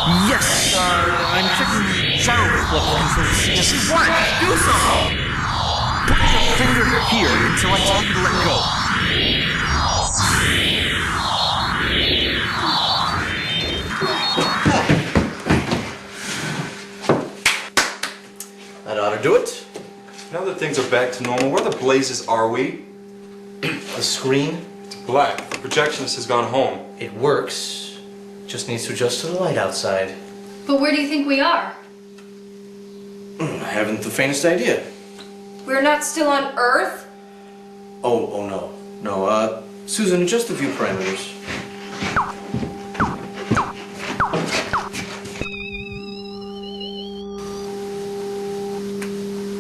Yes, I'm checking shadow flux controls. Yes, what? Do something! Put your finger here until I tell you to let go. That ought to do it. Now that things are back to normal, where the blazes are we? The screen? It's black. The projectionist has gone home. It works. Just needs to adjust to the light outside. But where do you think we are? I haven't the faintest idea. We're not still on Earth? Oh no. No, Susan, adjust the view parameters.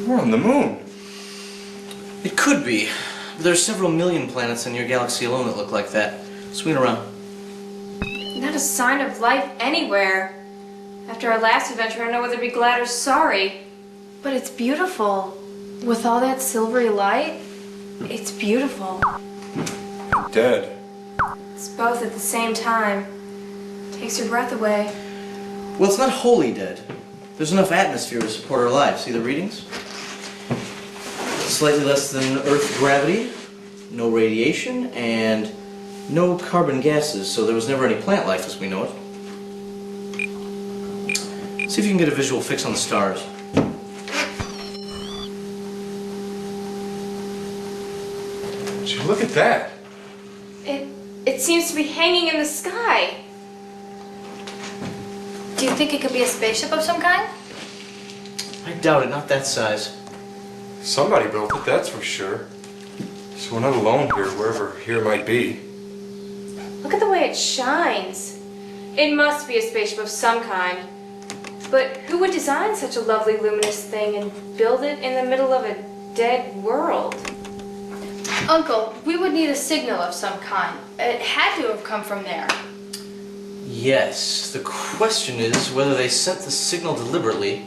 We're on the moon. It could be. But there's several million planets in your galaxy alone that look like that. Swing around. Not a sign of life anywhere. After our last adventure, I don't know whether to be glad or sorry. But it's beautiful. With all that silvery light, it's beautiful. Dead. It's both at the same time. Takes your breath away. Well, it's not wholly dead. There's enough atmosphere to support our lives. See the readings? Slightly less than Earth gravity, no radiation, and no carbon gases, so there was never any plant life as we know it. See if you can get a visual fix on the stars. Gee, look at that. It seems to be hanging in the sky. Do you think it could be a spaceship of some kind? I doubt it, not that size. Somebody built it, that's for sure. So we're not alone here, wherever here might be. Look at the way it shines. It must be a spaceship of some kind. But who would design such a lovely luminous thing and build it in the middle of a dead world? Uncle, we would need a signal of some kind. It had to have come from there. Yes, the question is whether they sent the signal deliberately,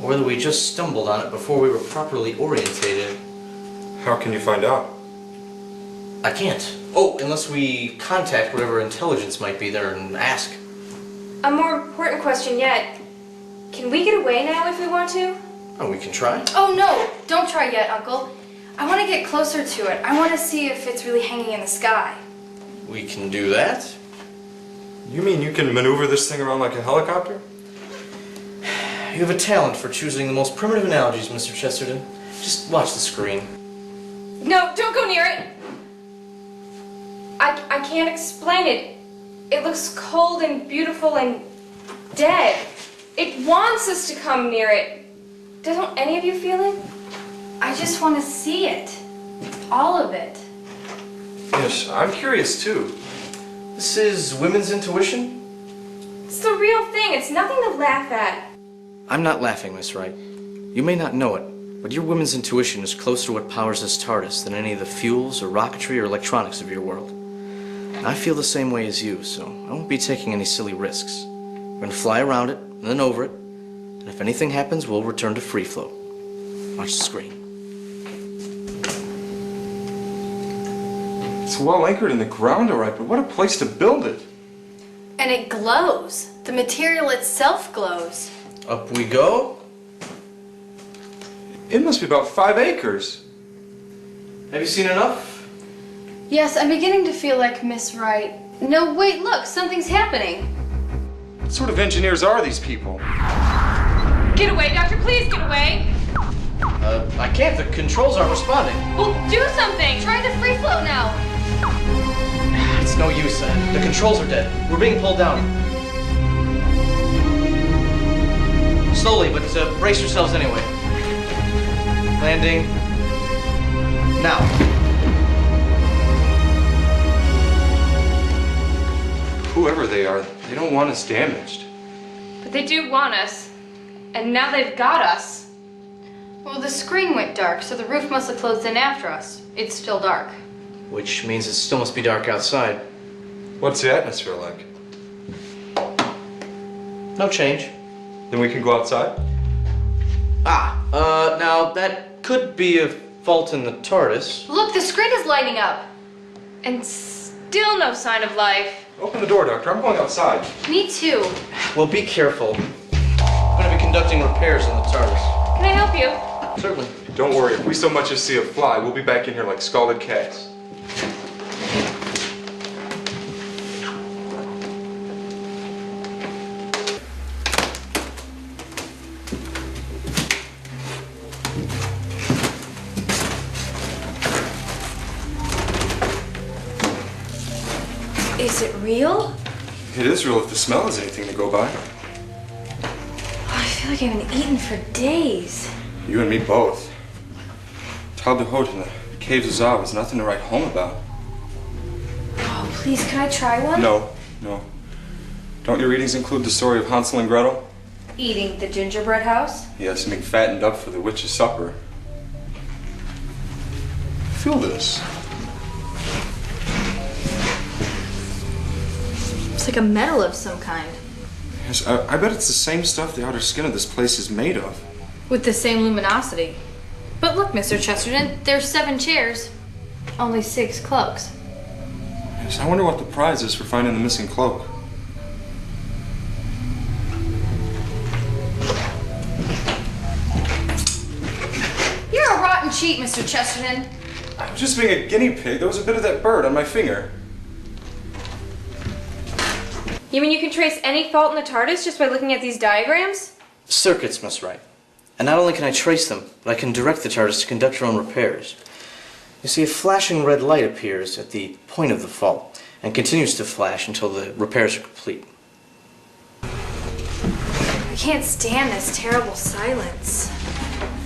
or whether we just stumbled on it before we were properly orientated. How can you find out? I can't. Oh, unless we contact whatever intelligence might be there and ask. A more important question yet. Can we get away now if we want to? Oh, we can try. Oh no, don't try yet, Uncle. I want to get closer to it. I want to see if it's really hanging in the sky. We can do that. You mean you can maneuver this thing around like a helicopter? You have a talent for choosing the most primitive analogies, Mr. Chesterton. Just watch the screen. No, don't go near it. I can't explain it. It looks cold and beautiful and dead. It wants us to come near it. Doesn't any of you feel it? I just want to see it. All of it. Yes, I'm curious too. This is women's intuition? It's the real thing. It's nothing to laugh at. I'm not laughing, Miss Wright. You may not know it, but your women's intuition is closer to what powers this TARDIS than any of the fuels or rocketry or electronics of your world. I feel the same way as you, so I won't be taking any silly risks. We're gonna fly around it, and then over it, and if anything happens, we'll return to free flow. Watch the screen. It's well anchored in the ground, all right, but what a place to build it. And it glows. The material itself glows. Up we go. It must be about 5 acres. Have you seen enough? Yes, I'm beginning to feel like Miss Wright. No, wait, look, something's happening. What sort of engineers are these people? Get away, Doctor, please get away. I can't. The controls aren't responding. Well, do something. Try the free flow now. It's no use. The controls are dead. We're being pulled down. Slowly, but brace yourselves anyway. Landing. Now. Whoever they are, they don't want us damaged. But they do want us. And now they've got us. Well, the screen went dark, so the roof must have closed in after us. It's still dark. Which means it still must be dark outside. What's the atmosphere like? No change. Then we can go outside? Now that could be a fault in the TARDIS. Look, the screen is lighting up. And still no sign of life. Open the door, Doctor. I'm going outside. Me too. Well, be careful. I'm going to be conducting repairs on the TARDIS. Can I help you? Certainly. Don't worry, if we so much as see a fly, we'll be back in here like scalded cats. Is it real? It is real if the smell is anything to go by. Oh, I feel like I haven't eaten for days. You and me both. Tal de Haute in the caves of Zav is nothing to write home about. Oh, please, can I try one? No. Don't your readings include the story of Hansel and Gretel? Eating the gingerbread house? Yes, being fattened up for the witch's supper. Feel this. It's like a metal of some kind. Yes, I bet it's the same stuff the outer skin of this place is made of. With the same luminosity. But look, Mr. Chesterton, there's 7 chairs. Only 6 cloaks. Yes, I wonder what the prize is for finding the missing cloak. You're a rotten cheat, Mr. Chesterton. I was just being a guinea pig. There was a bit of that bird on my finger. You mean you can trace any fault in the TARDIS just by looking at these diagrams? Circuits, Miss Wright. And not only can I trace them, but I can direct the TARDIS to conduct her own repairs. You see, a flashing red light appears at the point of the fault and continues to flash until the repairs are complete. I can't stand this terrible silence.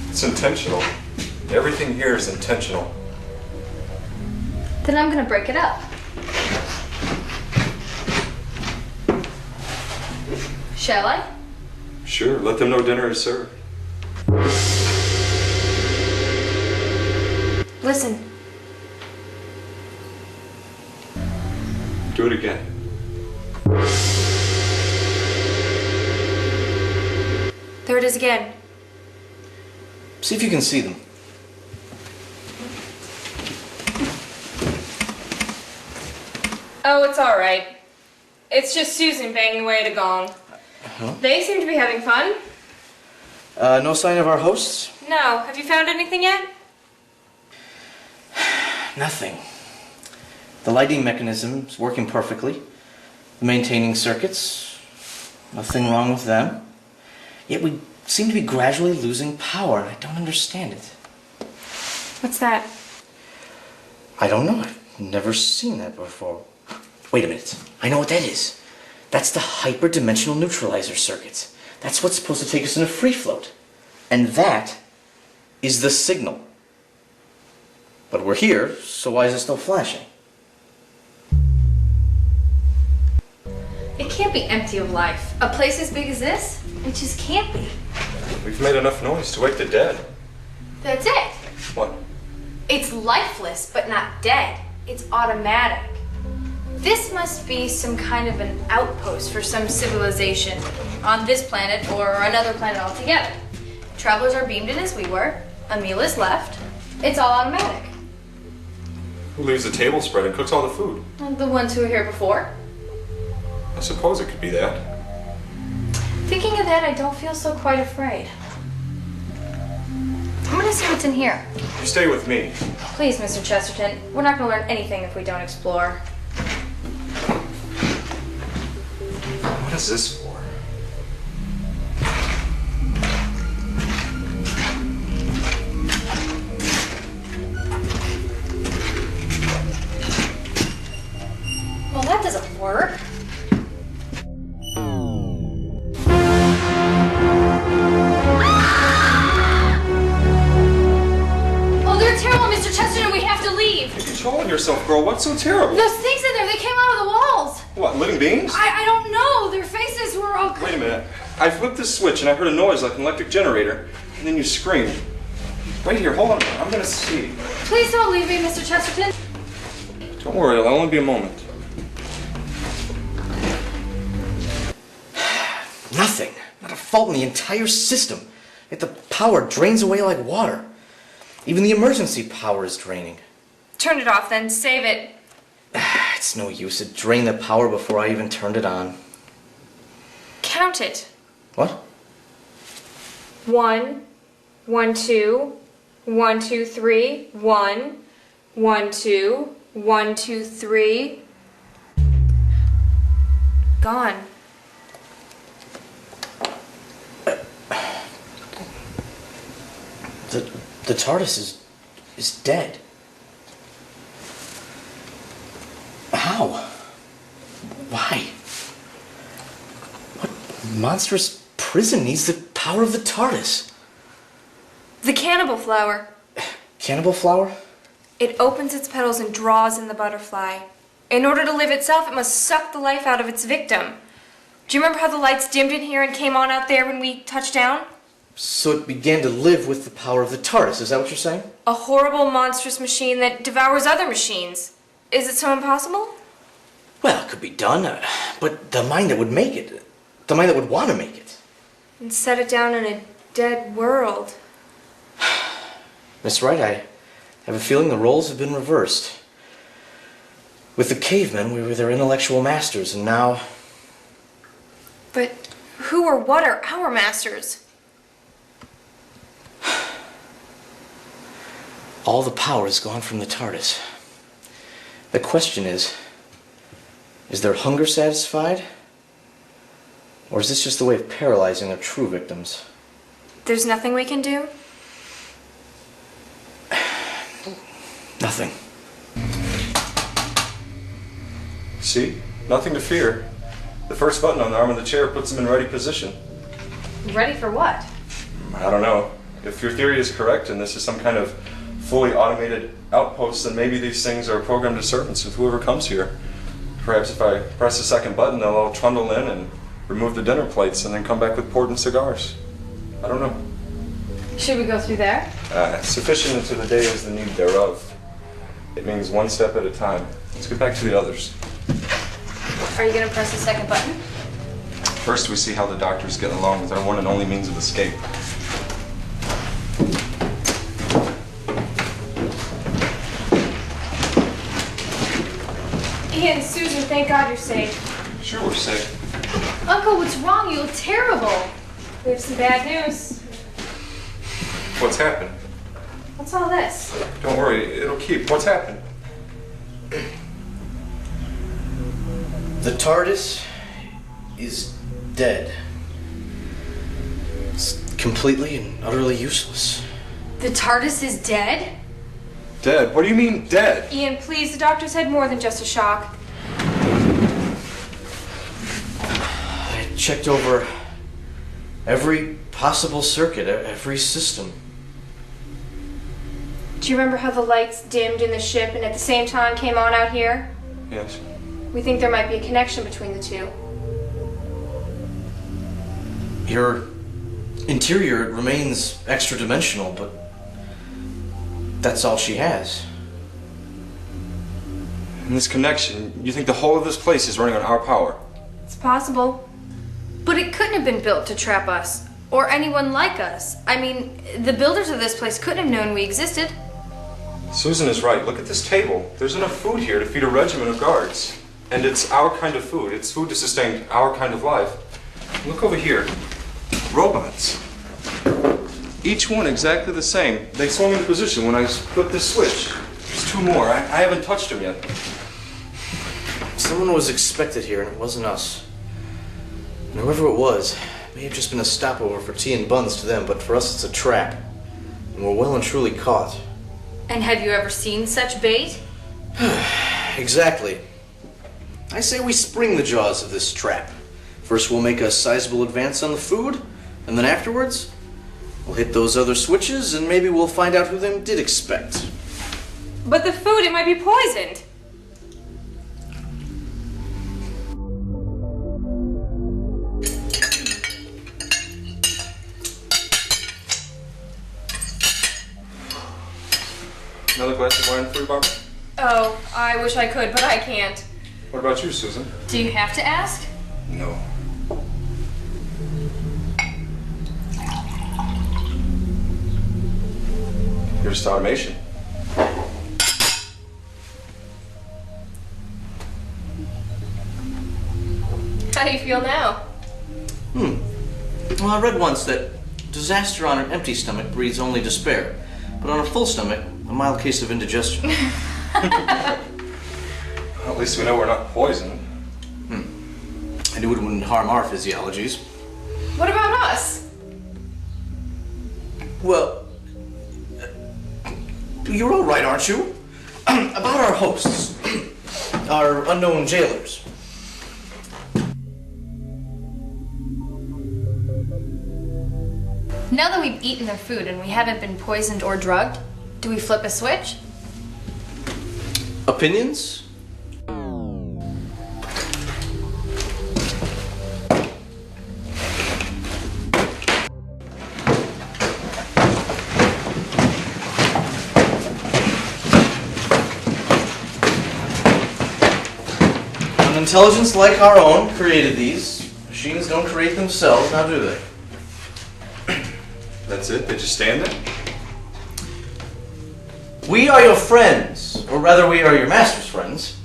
It's intentional. Everything here is intentional. Then I'm gonna break it up. Shall I? Sure, let them know dinner is served. Listen. Do it again. There it is again. See if you can see them. Oh, it's all right. It's just Susan banging away at a gong. They seem to be having fun. No sign of our hosts? No. Have you found anything yet? Nothing. The lighting mechanism is working perfectly. The maintaining circuits, nothing wrong with them. Yet we seem to be gradually losing power, and I don't understand it. What's that? I don't know. I've never seen that before. Wait a minute. I know what that is. That's the hyperdimensional neutralizer circuit. That's what's supposed to take us in a free float. And that is the signal. But we're here, so why is it still flashing? It can't be empty of life. A place as big as this? It just can't be. We've made enough noise to wake the dead. That's it. What? It's lifeless, but not dead. It's automatic. This must be some kind of an outpost for some civilization on this planet or another planet altogether. Travelers are beamed in as we were. A meal is left. It's all automatic. Who leaves the table spread and cooks all the food? The ones who were here before. I suppose it could be that. Thinking of that, I don't feel so quite afraid. I'm gonna see what's in here. You stay with me. Please, Mr. Chesterton. We're not gonna learn anything if we don't explore. What is this for? Well, that doesn't work. Oh, they're terrible, Mr. Chesterton. We have to leave. You're controlling yourself, girl. What's so terrible? Those things in there, they came out of the walls. What, living beings? I don't know. Their faces were all... Wait a minute. I flipped the switch and I heard a noise like an electric generator. And then you screamed. Wait here, hold on. I'm gonna see. Please don't leave me, Mr. Chesterton. Don't worry, it'll only be a moment. Nothing. Not a fault in the entire system. Yet the power drains away like water. Even the emergency power is draining. Turn it off then. Save it. It's no use. It drained the power before I even turned it on. Count it. What? 1, 1, 2, 1, 2, 3, 1, 1, 2, 1, 2, 3. Gone. The TARDIS is dead. How? Why? What monstrous prison needs the power of the TARDIS? The cannibal flower. Cannibal flower? It opens its petals and draws in the butterfly. In order to live itself, it must suck the life out of its victim. Do you remember how the lights dimmed in here and came on out there when we touched down? So it began to live with the power of the TARDIS, is that what you're saying? A horrible, monstrous machine that devours other machines. Is it so impossible? Well, it could be done, but the mind that would make it, the mind that would want to make it. And set it down in a dead world. Miss Wright, I have a feeling the roles have been reversed. With the cavemen, we were their intellectual masters, and now... But who or what are our masters? All the power is gone from the TARDIS. The question is their hunger satisfied? Or is this just a way of paralyzing their true victims? There's nothing we can do? Nothing. See? Nothing to fear. The first button on the arm of the chair puts them in ready position. Ready for what? I don't know. If your theory is correct and this is some kind of fully automated outpost, then maybe these things are programmed as servants with whoever comes here. Perhaps if I press the second button, they'll all trundle in and remove the dinner plates and then come back with port and cigars. I don't know. Should we go through there? Sufficient unto the day is the need thereof. It means one step at a time. Let's get back to the others. Are you going to press the second button? First, we see how the doctor's getting along with our one and only means of escape. Ian, Susan, thank God you're safe. Sure, we're safe. Uncle, what's wrong? You look terrible. We have some bad news. What's happened? What's all this? Don't worry, it'll keep. What's happened? The TARDIS is dead. It's completely and utterly useless. The TARDIS is dead? Dead? What do you mean, dead? Ian, please, the doctor's had more than just a shock. I checked over every possible circuit, every system. Do you remember how the lights dimmed in the ship and at the same time came on out here? Yes. We think there might be a connection between the two. Your interior remains extra-dimensional, but that's all she has. And this connection, you think the whole of this place is running on our power? It's possible. But it couldn't have been built to trap us, or anyone like us. I mean, the builders of this place couldn't have known we existed. Susan is right. Look at this table. There's enough food here to feed a regiment of guards. And it's our kind of food. It's food to sustain our kind of life. Look over here. Robots. Each one exactly the same. They swung into position when I flipped this switch. There's two more. I haven't touched them yet. Someone was expected here, and it wasn't us. And whoever it was, may have just been a stopover for tea and buns to them, but for us it's a trap. And we're well and truly caught. And have you ever seen such bait? Exactly. I say we spring the jaws of this trap. First we'll make a sizable advance on the food, and then afterwards, we'll hit those other switches, and maybe we'll find out who them did expect. But the food, it might be poisoned. Another glass of wine for you, Barbara? Oh, I wish I could, but I can't. What about you, Susan? Do you have to ask? No. Here's to automation. How do you feel now? Well, I read once that disaster on an empty stomach breeds only despair, but on a full stomach, a mild case of indigestion. Well, at least we know we're not poisoned. I knew it wouldn't harm our physiologies. What about us? Well, you're all right, aren't you? About our hosts, our unknown jailers. Now that we've eaten their food and we haven't been poisoned or drugged, do we flip a switch? Opinions? An intelligence like our own created these. Machines don't create themselves, now do they? That's it? They just stand there? We are your friends, or rather we are your master's friends.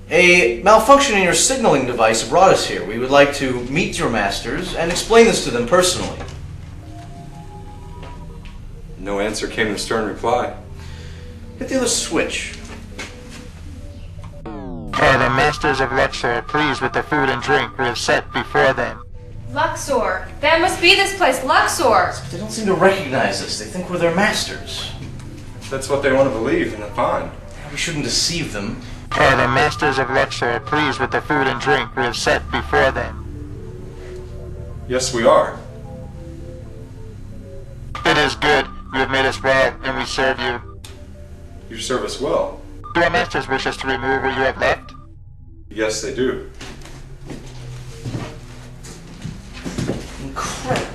A malfunction in your signaling device brought us here. We would like to meet your masters and explain this to them personally. No answer came in stern reply. Hit the other switch. The Masters of Luxor are pleased with the food and drink we have set before them. Luxor. That must be this place, Luxor. They don't seem to recognize us. They think we're their masters. If that's what they want to believe, then fine. We shouldn't deceive them. The Masters of Luxor are pleased with the food and drink we have set before them. Yes, we are. It is good. You have made us well, and we serve you. You serve us well. Do our masters wish us to remove what you have left? Yes, they do. Incredible.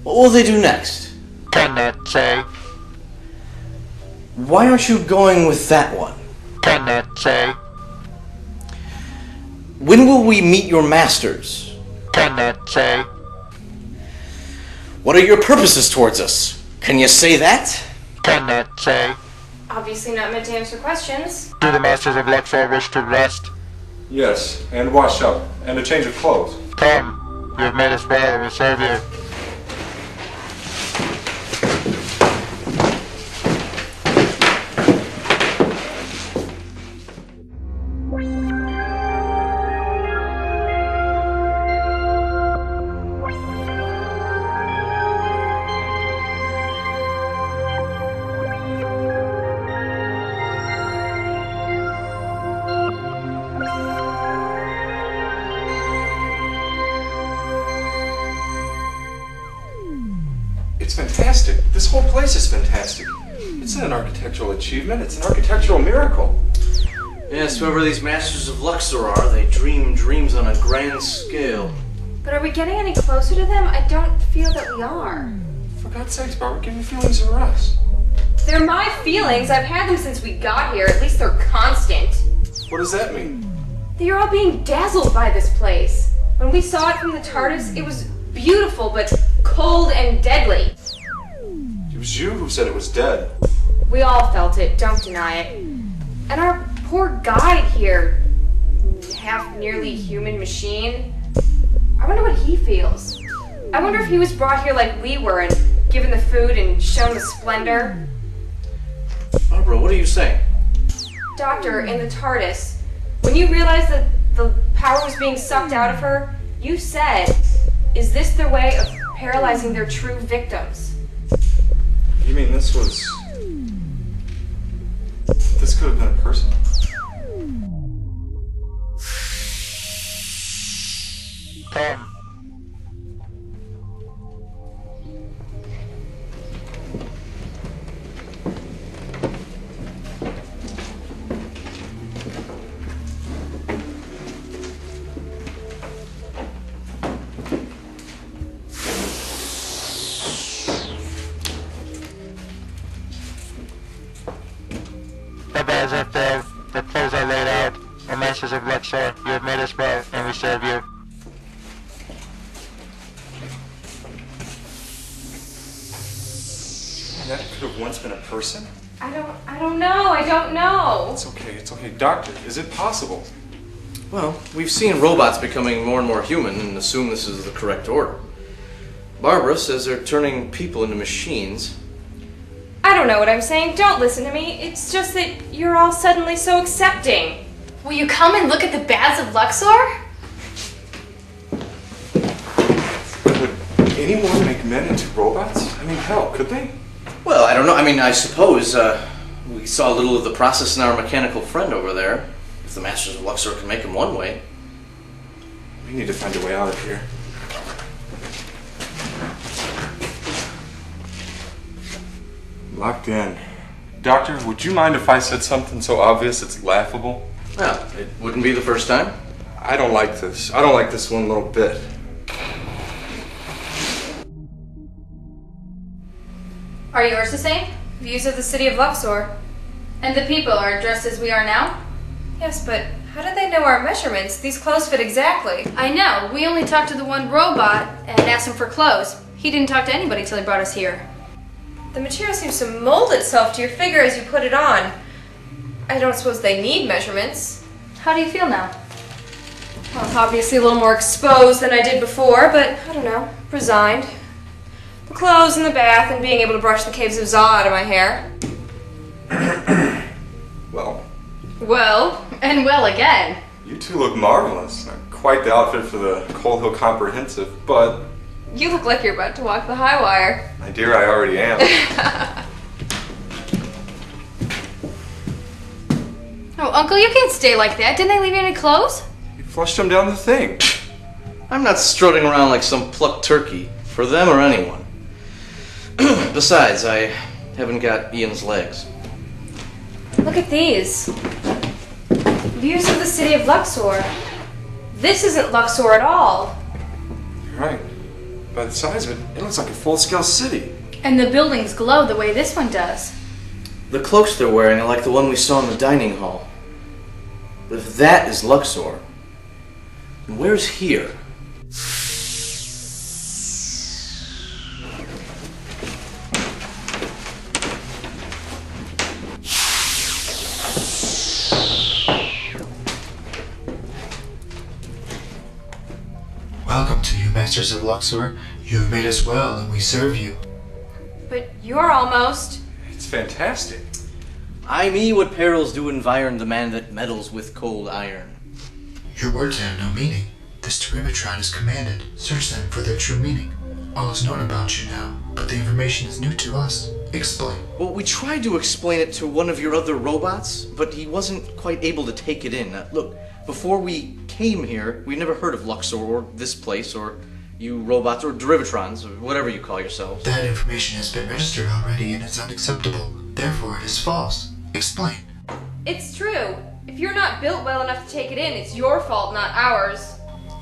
What will they do next? Cannot say. Why aren't you going with that one? Cannot say. When will we meet your masters? Cannot say. What are your purposes towards us? Can you say that? Cannot say. Obviously not meant to answer questions. Do the Masters of Luxor wish to rest? Yes, and wash up, and a change of clothes. Come. You have made us well, and we serve you. It's fantastic. This whole place is fantastic. It's not an architectural achievement, it's an architectural miracle. Yes, whoever these masters of Luxor are, they dream dreams on a grand scale. But are we getting any closer to them? I don't feel that we are. For God's sakes, Barbara, give your feelings a rest. They're my feelings. I've had them since we got here. At least they're constant. What does that mean? You're all being dazzled by this place. When we saw it from the TARDIS, it was beautiful, but cold and deadly. It was you who said it was dead. We all felt it, don't deny it. And our poor guide here, half nearly human machine, I wonder what he feels. I wonder if he was brought here like we were and given the food and shown the splendor. Barbara, what are you saying? Doctor, in the TARDIS, when you realized that the power was being sucked out of her, you said, is this their way of paralyzing their true victims? You mean this was... This could have been a person? Come. As if the clothes I laid out, the Masters of Luxor, you have made us well, and we serve you. That could have once been a person? I don't know. It's okay. Doctor, is it possible? Well, we've seen robots becoming more and more human and assume this is the correct order. Barbara says they're turning people into machines. I don't know what I'm saying. Don't listen to me. It's just that you're all suddenly so accepting. Will you come and look at the baths of Luxor? Would anyone make men into robots? I mean, hell, could they? Well, I don't know. I mean, I suppose we saw a little of the process in our mechanical friend over there. If the Masters of Luxor can make him one way. We need to find a way out of here. Locked in. Doctor, would you mind if I said something so obvious it's laughable? Well, it wouldn't be the first time. I don't like this. I don't like this one little bit. Are yours the same? Views of the city of Luxor. And the people are dressed as we are now? Yes, but how did they know our measurements? These clothes fit exactly. I know. We only talked to the one robot and asked him for clothes. He didn't talk to anybody till he brought us here. The material seems to mold itself to your figure as you put it on. I don't suppose they need measurements. How do you feel now? Well, obviously a little more exposed than I did before, but I don't know, resigned. The clothes and the bath and being able to brush the caves of Za out of my hair. Well, and well again. you two look marvelous. Quite the outfit for the Coal Hill Comprehensive, but... You look like you're about to walk the high wire. My dear, I already am. Oh, Uncle, you can't stay like that. Didn't they leave you any clothes? You flushed them down the thing. I'm not strutting around like some plucked turkey, for them or anyone. Besides, I haven't got Ian's legs. Look at these. Views of the city of Luxor. This isn't Luxor at all. You're right. By the size of it, it looks like a full-scale city. And the buildings glow the way this one does. The cloaks they're wearing are like the one we saw in the dining hall. But if that is Luxor, then where's here? Welcome to you, Masters of Luxor. You have made us well, and we serve you. But you're almost... It's fantastic. I me what perils do environ the man that meddles with cold iron. Your words have no meaning. This Derivatron is commanded. Search them for their true meaning. All is known about you now, but the information is new to us. Explain. Well, we tried to explain it to one of your other robots, but he wasn't quite able to take it in. Look, before we came here, we never heard of Luxor or this place or you robots or Derivatrons or whatever you call yourselves. That information has been registered already and it's unacceptable. Therefore, it is false. Explain. It's true. If you're not built well enough to take it in, it's your fault, not ours.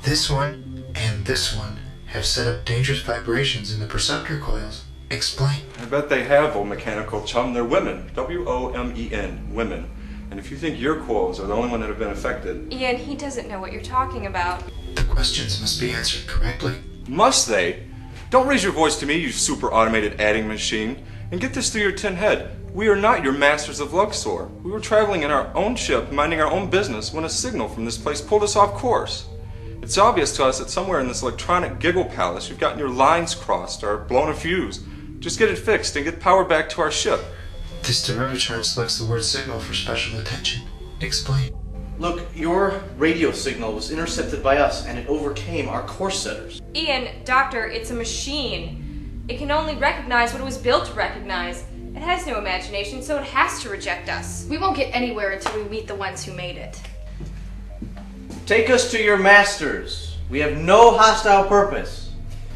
This one and this one have set up dangerous vibrations in the perceptor coils. Explain. I bet they have, old mechanical chum. They're women. W-O-M-E-N. Women. And if you think your coils are the only one that have been affected... Ian, he doesn't know what you're talking about. The questions must be answered correctly. Must they? Don't raise your voice to me, you super automated adding machine. And get this through your tin head. We are not your Masters of Luxor. We were traveling in our own ship, minding our own business, when a signal from this place pulled us off course. It's obvious to us that somewhere in this electronic giggle palace you've gotten your lines crossed or blown a fuse. Just get it fixed and get power back to our ship. This Derivatron selects the word signal for special attention. Explain. Look, your radio signal was intercepted by us and it overcame our course setters. Ian, Doctor, it's a machine. It can only recognize what it was built to recognize. It has no imagination, so it has to reject us. We won't get anywhere until we meet the ones who made it. Take us to your masters. We have no hostile purpose.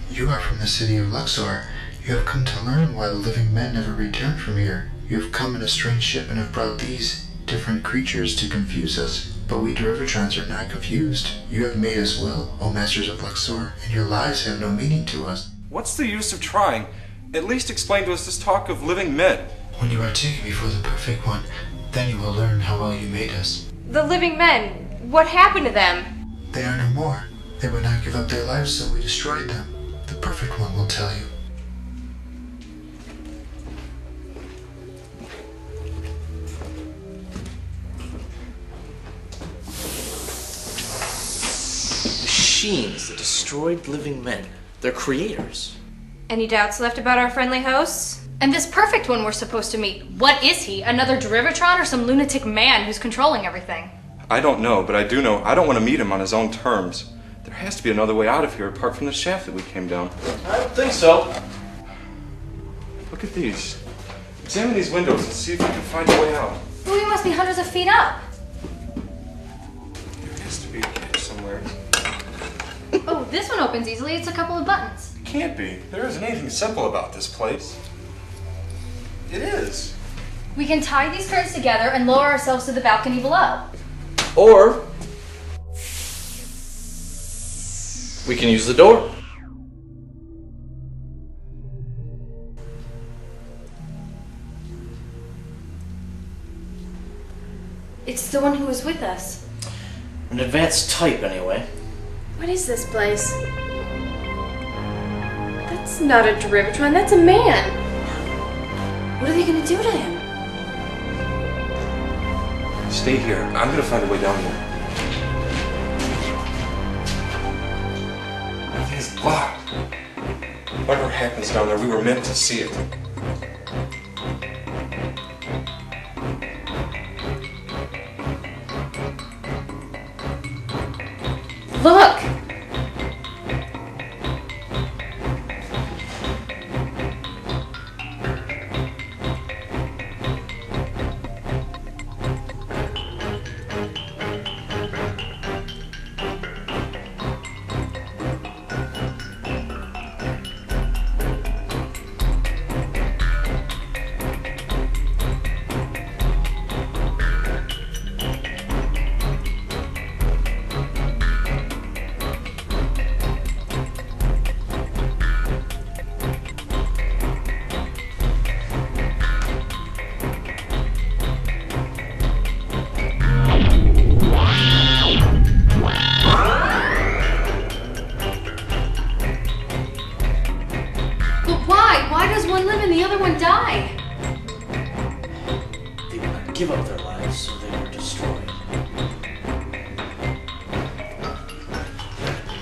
You are from the city of Luxor. You have come to learn why the living men never returned from here. You have come in a strange ship and have brought these different creatures to confuse us. But we Derivatrons are not confused. You have made us well, O Masters of Luxor, and your lies have no meaning to us. What's the use of trying? At least explain to us this talk of living men. When you are taken before the perfect one, then you will learn how well you made us. The living men, what happened to them? They are no more. They would not give up their lives, so we destroyed them. The perfect one will tell you. machines that destroyed living men. They're creators. Any doubts left about our friendly hosts? And this perfect one we're supposed to meet, what is he? Another Derivatron or some lunatic man who's controlling everything? I don't know, but I do know I don't want to meet him on his own terms. There has to be another way out of here apart from the shaft that we came down. I don't think so. Look at these. Examine these windows and see if you can find a way out. Well, we must be hundreds of feet up. There has to be a catch somewhere. Oh, this one opens easily. It's a couple of buttons. It can't be. There isn't anything simple about this place. It is. We can tie these curtains together and lower ourselves to the balcony below. Or we can use the door. It's the one who was with us. An advanced type, anyway. What is this place? That's not a Derivatron, that's a man. What are they gonna do to him? Stay here. I'm gonna find a way down there. Everything is blocked. Whatever happens down there, we were meant to see it. Look! Why does one live and the other one die? They would not give up their lives, so they were destroyed.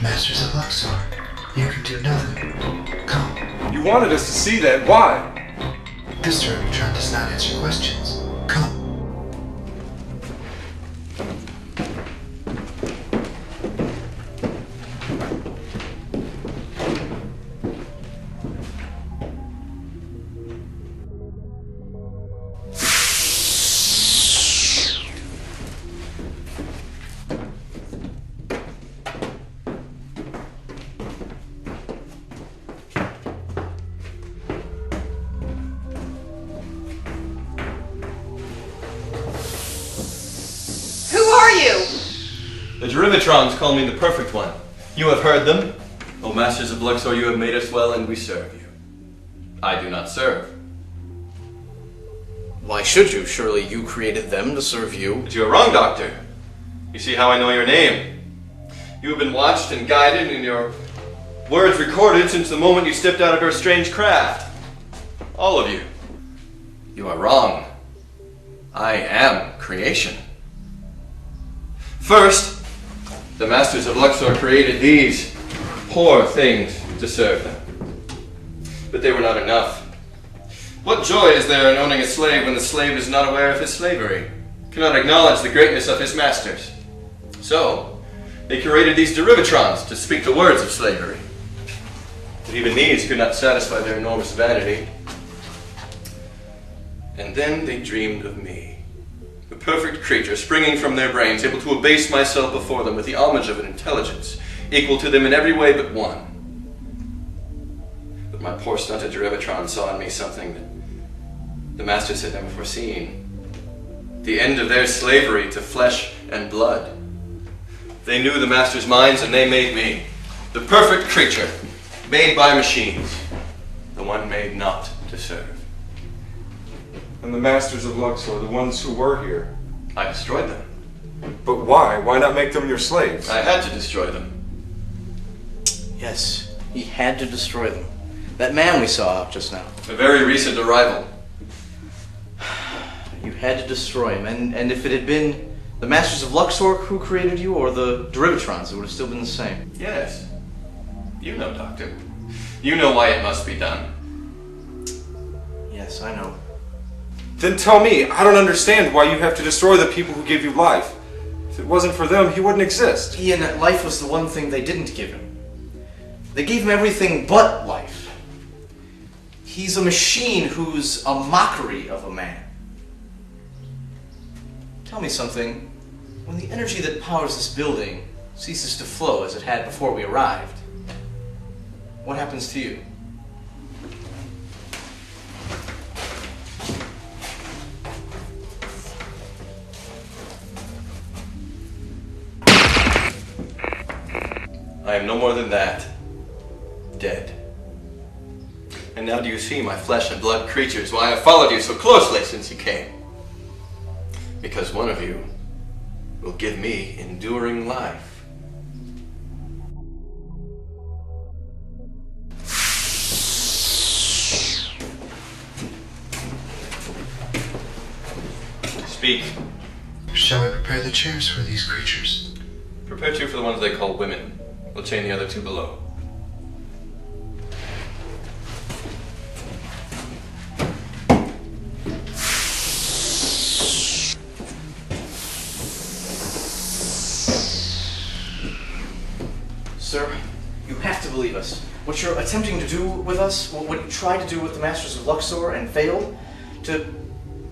Masters of Luxor, you can do nothing. Come. You wanted us to see that. Why? This Derivatron does not answer questions. Come. The Derivatrons call me the perfect one. You have heard them. O Masters of Luxor, you have made us well, and we serve you. I do not serve. Why should you? Surely you created them to serve you. But you are wrong, Doctor. You see how I know your name. You have been watched and guided, and your words recorded since the moment you stepped out of your strange craft. All of you. You are wrong. I am creation. First, the Masters of Luxor created these poor things to serve them. But they were not enough. What joy is there in owning a slave when the slave is not aware of his slavery, cannot acknowledge the greatness of his masters? So, they created these Derivatrons to speak the words of slavery. But even these could not satisfy their enormous vanity. And then they dreamed of me. A perfect creature springing from their brains, able to abase myself before them with the homage of an intelligence, equal to them in every way but one. But my poor stunted Derivatron saw in me something that the Masters had never foreseen. The end of their slavery to flesh and blood. They knew the Masters' minds and they made me, the perfect creature, made by machines, the one made not to serve. And the Masters of Luxor, the ones who were here. I destroyed them. But why? Why not make them your slaves? I had to destroy them. Yes, he had to destroy them. That man we saw out just now. A very recent arrival. You had to destroy him, and if it had been The Masters of Luxor who created you, or the Derivatrons? It would have still been the same. Yes. You know, Doctor. You know why it must be done. Yes, I know. Then tell me, I don't understand why you have to destroy the people who gave you life. If it wasn't for them, he wouldn't exist. Ian, life was the one thing they didn't give him. They gave him everything but life. He's a machine who's a mockery of a man. Tell me something. When the energy that powers this building ceases to flow as it had before we arrived, what happens to you? I am no more than that. Dead. And now do you see, my flesh and blood creatures, why I have followed you so closely since you came? Because one of you will give me enduring life. Speak. Shall we prepare the chairs for these creatures? Prepare 2 for the ones they call women. We'll chain the other 2 below. Sir, you have to believe us. What you're attempting to do with us, what you tried to do with the Masters of Luxor and failed, to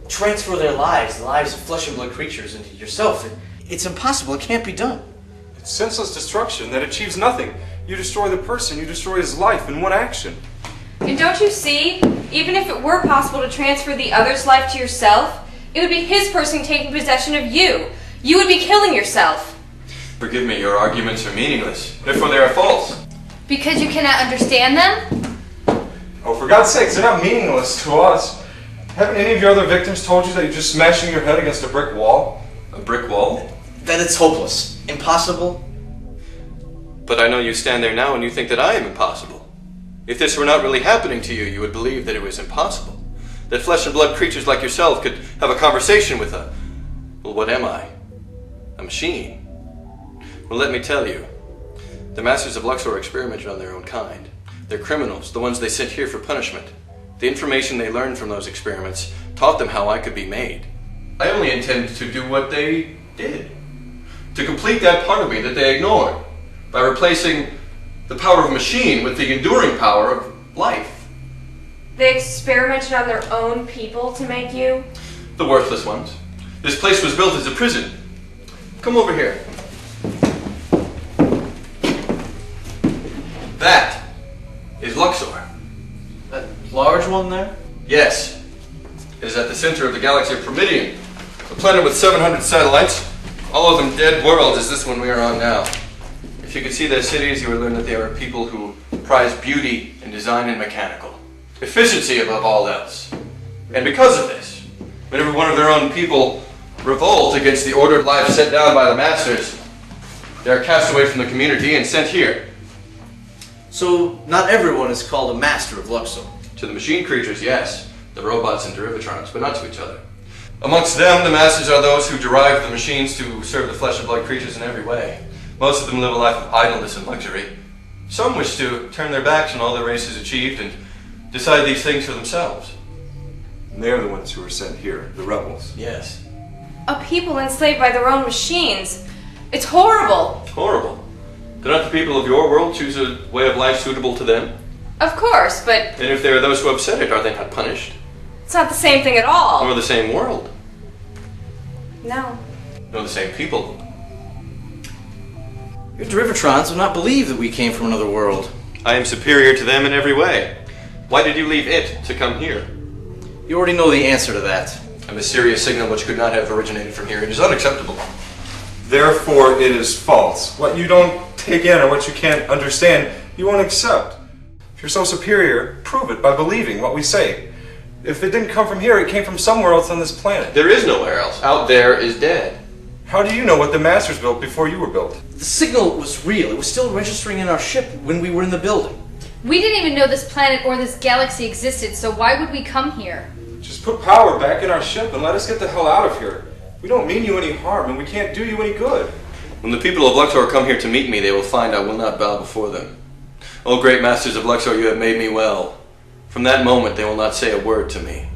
transfer their lives, the lives of flesh and blood creatures, into yourself, it's impossible. It can't be done. It's senseless destruction that achieves nothing. You destroy the person, you destroy his life in one action. And don't you see? Even if it were possible to transfer the other's life to yourself, it would be his person taking possession of you. You would be killing yourself. Forgive me, your arguments are meaningless. Therefore they are false. Because you cannot understand them? Oh, for God's sakes, they're not meaningless to us. Haven't any of your other victims told you that you're just smashing your head against a brick wall? A brick wall? That it's hopeless, impossible. But I know you stand there now and you think that I am impossible. If this were not really happening to you, you would believe that it was impossible. That flesh and blood creatures like yourself could have a conversation with a... Well, what am I? A machine. Well, let me tell you. The Masters of Luxor experimented on their own kind. They're criminals, the ones they sent here for punishment. The information they learned from those experiments taught them how I could be made. I only intended to do what they did. To complete that part of me that they ignored. By replacing the power of a machine with the enduring power of life. They experimented on their own people to make you? The worthless ones. This place was built as a prison. Come over here. That is Luxor. That large one there? Yes. It is at the center of the galaxy of Promethean, a planet with 700 satellites, all of them dead worlds as this one we are on now. If you could see their cities, you would learn that they are people who prize beauty in design and mechanical. Efficiency above all else. And because of this, whenever one of their own people revolt against the ordered life set down by the Masters, they are cast away from the community and sent here. So, not everyone is called a Master of Luxor. To the machine creatures, yes. The robots and Derivatrons, but not to each other. Amongst them, the Masters are those who derive the machines to serve the flesh and blood creatures in every way. Most of them live a life of idleness and luxury. Some wish to turn their backs on all the race has achieved and decide these things for themselves. And they're the ones who were sent here, the rebels. Yes. A people enslaved by their own machines. It's horrible. Horrible. Do not the people of your world choose a way of life suitable to them? Of course, but And if there are those who upset it, are they not punished? it's not the same thing at all. Nor the same world? No. Nor the same people? Your Derivatrons would not believe that we came from another world. I am superior to them in every way. Why did you leave it to come here? You already know the answer to that. A mysterious signal which could not have originated from here. It is unacceptable. Therefore, it is false. What you don't take in or what you can't understand, you won't accept. If you're so superior, prove it by believing what we say. If it didn't come from here, it came from somewhere else on this planet. There is nowhere else. Out there is dead. How do you know what the Masters built before you were built? The signal was real. It was still registering in our ship when we were in the building. We didn't even know this planet or this galaxy existed, so why would we come here? Just put power back in our ship and let us get the hell out of here. We don't mean you any harm, and we can't do you any good. When the people of Luxor come here to meet me, they will find I will not bow before them. O great masters of Luxor, you have made me well. From that moment, they will not say a word to me.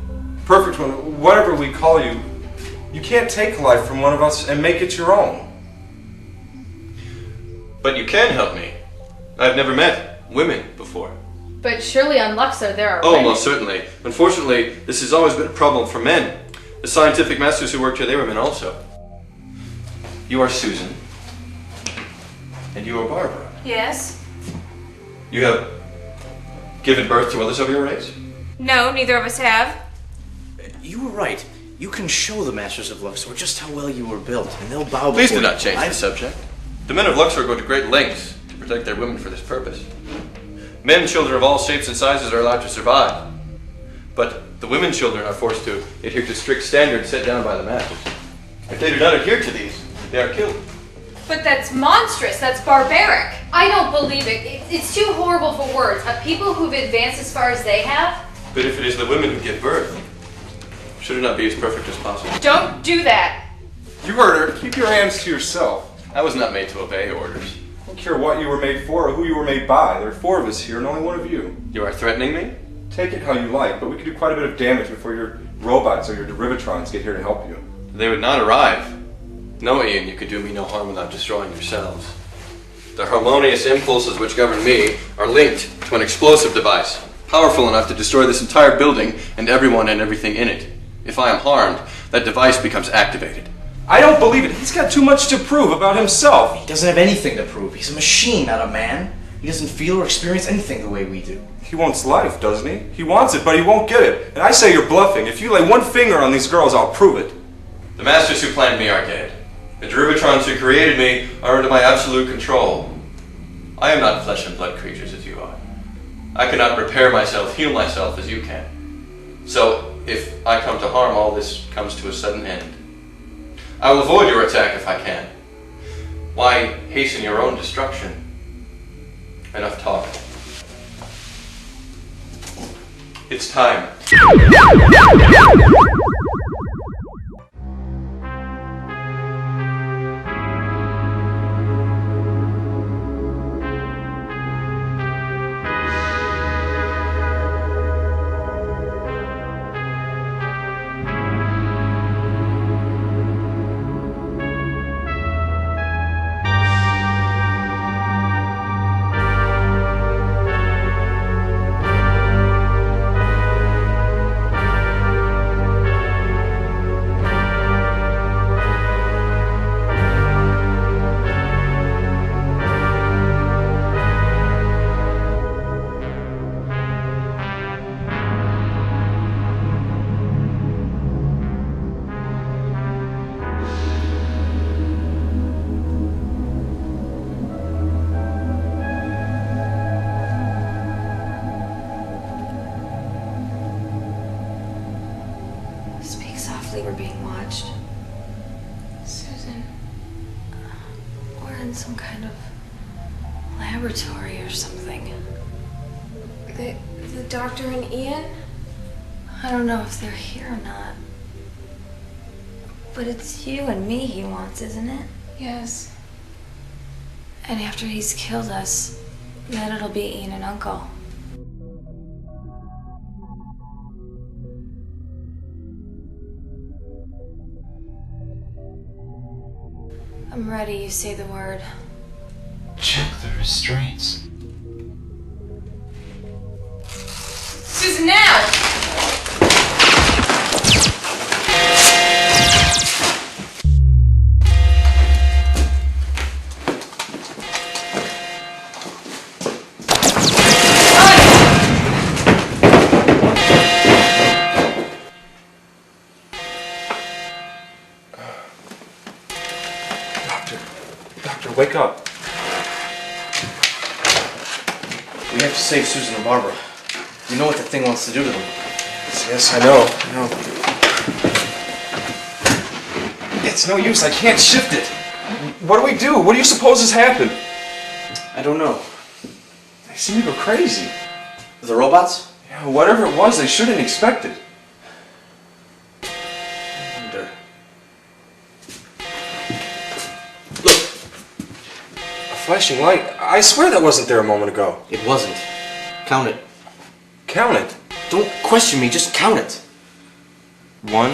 Perfect one, whatever we call you, you can't take life from one of us and make it your own. But you can help me. I've never met women before. But surely on Luxor there are Oh, women. most certainly. Unfortunately, this has always been a problem for men. The scientific masters who worked here, they were men also. You are Susan. And you are Barbara. Yes? You have given birth to others of your race? No, neither of us have. You were right. You can show the Masters of Luxor just how well you were built, and they'll bow before Please do you. not change the subject. The men of Luxor go to great lengths to protect their women for this purpose. Men and children of all shapes and sizes are allowed to survive. But the women children are forced to adhere to strict standards set down by the masters. If they do not adhere to these, they are killed. But that's monstrous. That's barbaric. I don't believe it. It's too horrible for words. People who've advanced as far as they have? But if it is the women who give birth, should it not be as perfect as possible? Don't do that. You heard her. Keep your hands to yourself. I was not made to obey orders. I don't care what you were made for or who you were made by. There are 4 of us here and only one of you. You are threatening me? Take it how you like, but we could do quite a bit of damage before your robots or your derivatrons get here to help you. They would not arrive. No, Ian, you could do me no harm without destroying yourselves. The harmonious impulses which govern me are linked to an explosive device, powerful enough to destroy this entire building and everyone and everything in it. If I am harmed, that device becomes activated. I don't believe it. He's got too much to prove about himself. He doesn't have anything to prove. He's a machine, not a man. He doesn't feel or experience anything the way we do. He wants life, doesn't he? He wants it, but he won't get it. And I say you're bluffing. If you lay one finger on these girls, I'll prove it. The masters who planned me are dead. The derivatrons who created me are under my absolute control. I am not flesh and blood creatures as you are. I cannot repair myself, heal myself as you can. So, if I come to harm, all this comes to a sudden end. I will avoid your attack if I can. Why hasten your own destruction? Enough talk. It's time. Speak softly, we're being watched. Susan. We're in some kind of laboratory or something. The doctor and Ian? I don't know if they're here or not. But it's you and me he wants, isn't it? Yes. And after he's killed us, then it'll be Ian and Uncle. I'm ready, you say the word. Check the restraints. Susan, now! Doctor, wake up. We have to save Susan and Barbara. You know what the thing wants to do to them. Yes, I know. It's no use. I can't shift it. What do we do? What do you suppose has happened? I don't know. They seem to go crazy. The robots? Yeah, whatever it was, they shouldn't expect it. I wonder. flashing light. I swear that wasn't there a moment ago. It wasn't. Count it. Count it. Don't question me, just count it. 1,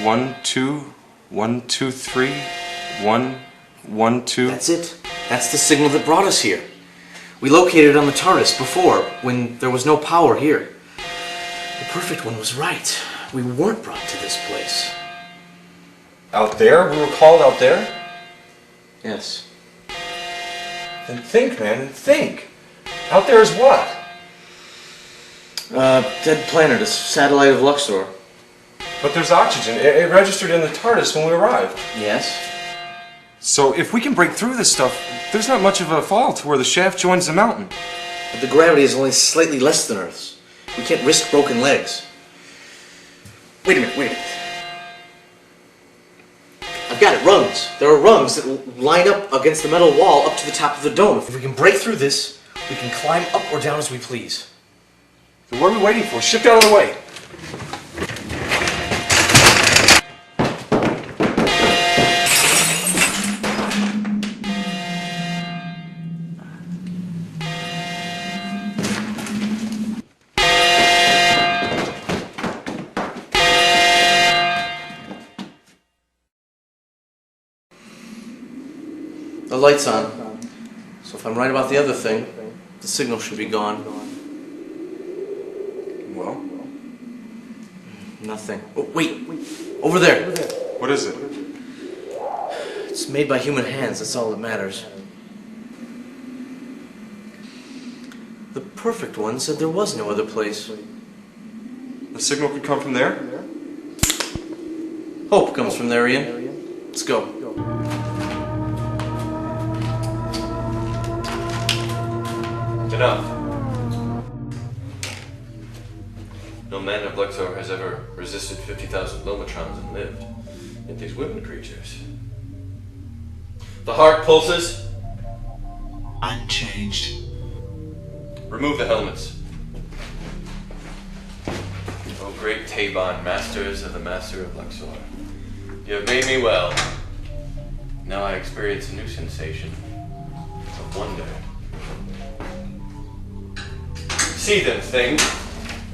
1, 2, 1, 2, 3, 1, 1, 2. That's it. That's the signal that brought us here. We located it on the TARDIS before, when there was no power here. The perfect one was right. We weren't brought to this place. Out there? We were called out there? Yes. Then think, man, think. Out there is what? Dead planet, a satellite of Luxor. But there's oxygen. It registered in the TARDIS when we arrived. Yes? So if we can break through this stuff, there's not much of a fall to where the shaft joins the mountain. But the gravity is only slightly less than Earth's. We can't risk broken legs. Wait a minute. I've got it, rungs. There are rungs that line up against the metal wall up to the top of the dome. If we can break through this, we can climb up or down as we please. So what are we waiting for? Shift out of the way. The light's on. So if I'm right about the other thing, the signal should be gone. Well? Nothing. Oh, wait. Over there. What is it? It's made by human hands, that's all that matters. The perfect one said there was no other place. The signal could come from there? Hope comes from there, Ian. Let's go. Enough. No man of Luxor has ever resisted 50,000 lomatrons and lived. Yet these women creatures. The heart pulses. Unchanged. Remove the helmets. O great Tabon, masters of the Master of Luxor. You have made me well. Now I experience a new sensation of wonder. See them, thing.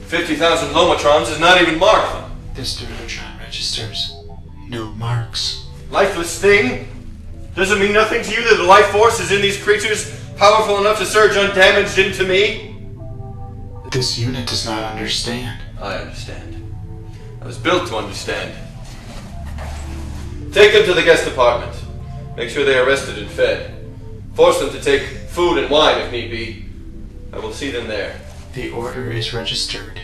50,000 lomatrons is not even marked. This Derivotron registers no marks. Lifeless thing? Does it mean nothing to you that the life force is in these creatures powerful enough to surge undamaged into me? This unit does not understand. I understand. I was built to understand. Take them to the guest apartment. Make sure they are rested and fed. Force them to take food and wine if need be. I will see them there. The order is registered.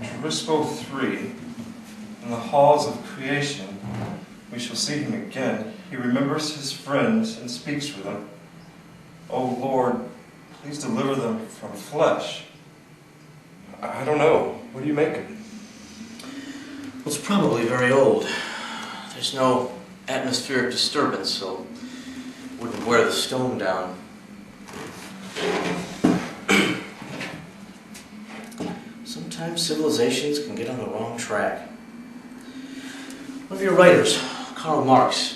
Travispo 3, in the halls of creation, we shall see him again. He remembers his friends and speaks for them. O Lord, please deliver them from flesh. I don't know. What do you make of it? Well, it's probably very old. There's no atmospheric disturbance, so it wouldn't wear the stone down. Sometimes civilizations can get on the wrong track. One of your writers, Karl Marx,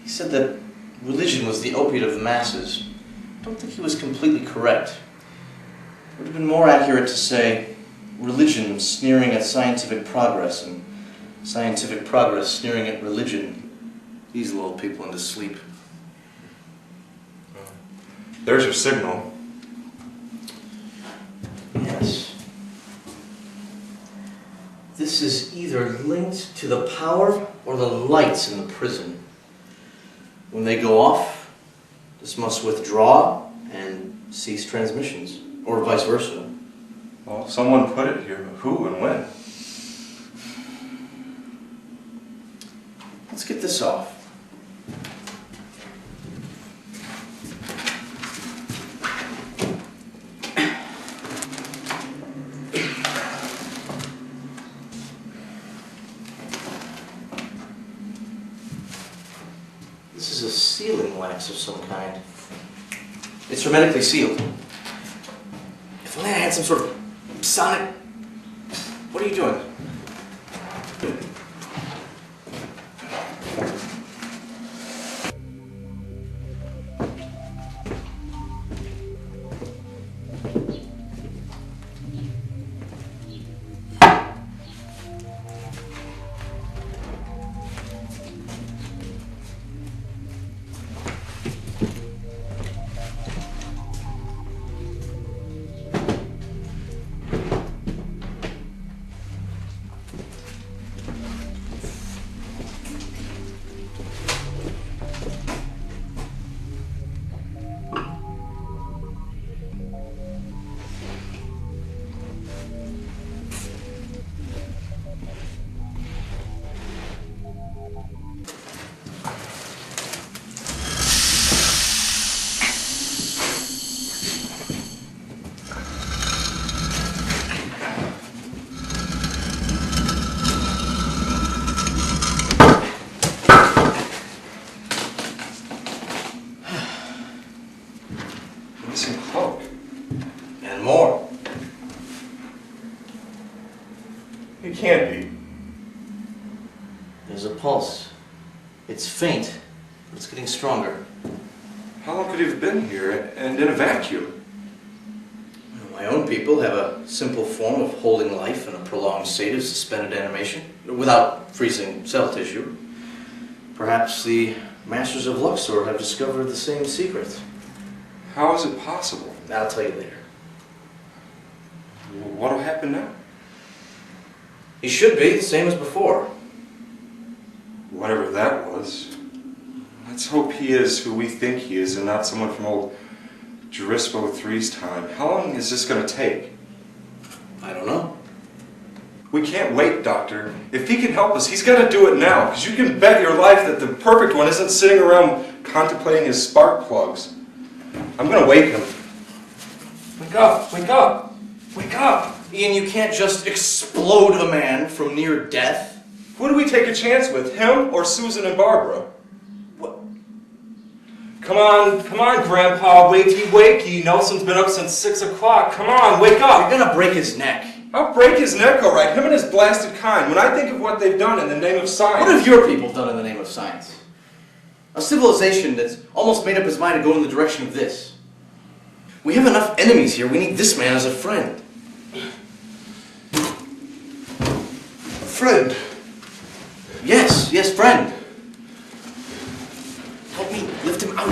he said that religion was the opiate of the masses. I don't think he was completely correct. It would have been more accurate to say religion sneering at scientific progress and scientific progress sneering at religion. These lull people into sleep. There's your signal. Yes. This is either linked to the power or the lights in the prison. When they go off, this must withdraw and cease transmissions, or vice versa. Well, someone put it here, but who and when? Let's get this off. This is a sealing wax of some kind. It's hermetically sealed. If only I had some sort of sonic... What are you doing? It can't be. There's a pulse. It's faint, but it's getting stronger. How long could he have been here and in a vacuum? My own people have a simple form of holding life in a prolonged state of suspended animation, without freezing cell tissue. Perhaps the Masters of Luxor have discovered the same secret. How is it possible? I'll tell you later. What'll happen now? He should be the same as before. Whatever that was. Let's hope he is who we think he is and not someone from old Gerispo 3's time. How long is this going to take? I don't know. We can't wait, Doctor. If he can help us, he's got to do it now. Because you can bet your life that the perfect one isn't sitting around contemplating his spark plugs. I'm going to wake him. Wake up! Wake up! Wake up! Ian, you can't just explode a man from near death. Who do we take a chance with, him or Susan and Barbara? What? Come on, Grandpa, wakey. Nelson's been up since 6 o'clock. Come on, wake up! You're gonna break his neck. I'll break his neck, all right. Him and his blasted kind. When I think of what they've done in the name of science... What have your people done in the name of science? A civilization that's almost made up its mind to go in the direction of this. We have enough enemies here. We need this man as a friend. Friend? Yes, friend. Help me lift him out.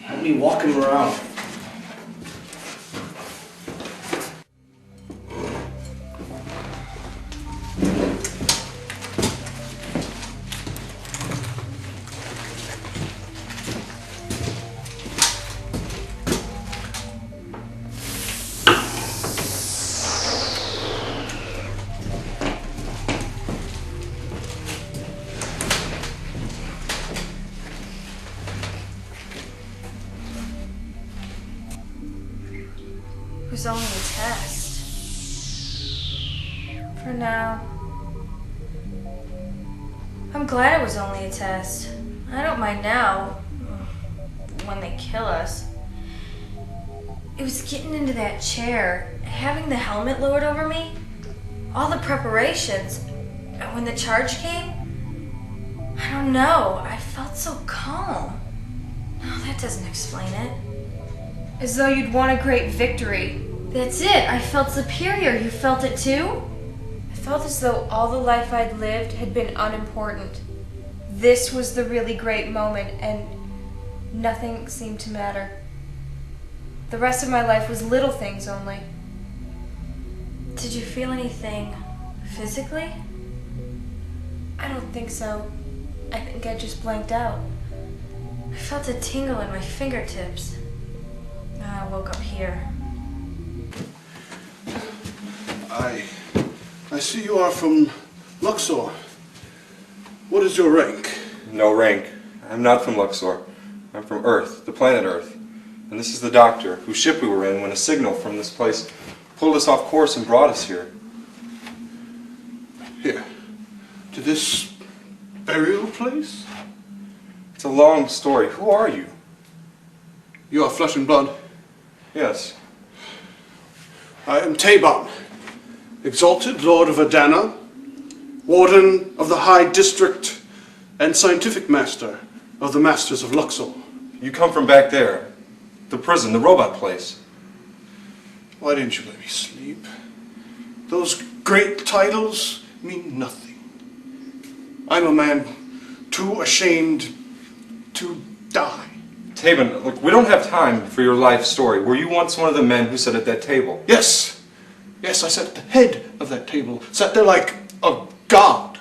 Help me walk him around. It was only a test. For now. I'm glad it was only a test. I don't mind now. When they kill us. It was getting into that chair, having the helmet lowered over me, all the preparations, and when the charge came, I don't know, I felt so calm. No, that doesn't explain it. As though you'd won a great victory. That's it. I felt superior. You felt it too? I felt as though all the life I'd lived had been unimportant. This was the really great moment, and nothing seemed to matter. The rest of my life was little things only. Did you feel anything physically? I don't think so. I think I just blanked out. I felt a tingle in my fingertips. I woke up here. I see you are from Luxor. What is your rank? No rank. I'm not from Luxor. I'm from Earth, the planet Earth. And this is the doctor, whose ship we were in when a signal from this place pulled us off course and brought us here. Here. To this burial place? It's a long story. Who are you? You are flesh and blood. Yes. I am Taban, exalted Lord of Adana, Warden of the High District, and Scientific Master of the Masters of Luxor. You come from back there. The prison, the robot place. Why didn't you let me sleep? Those great titles mean nothing. I'm a man too ashamed to die. Taban, look, we don't have time for your life story. Were you once one of the men who sat at that table? Yes. Yes, I sat at the head of that table. Sat there like a god.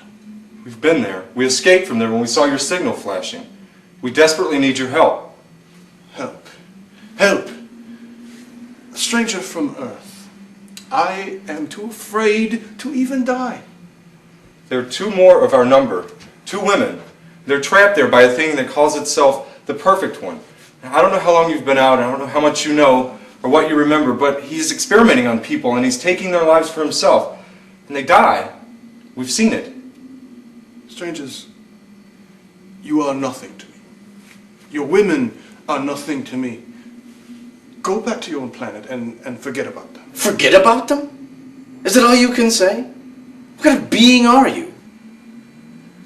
We've been there. We escaped from there when we saw your signal flashing. We desperately need your help. Help. Help. A stranger from Earth. I am too afraid to even die. There are two more of our number. Two women. They're trapped there by a thing that calls itself the perfect one. I don't know how long you've been out, I don't know how much you know or what you remember, but he's experimenting on people and he's taking their lives for himself. And they die. We've seen it. Strangers, you are nothing to me. Your women are nothing to me. Go back to your own planet and forget about them. Forget about them? Is that all you can say? What kind of being are you?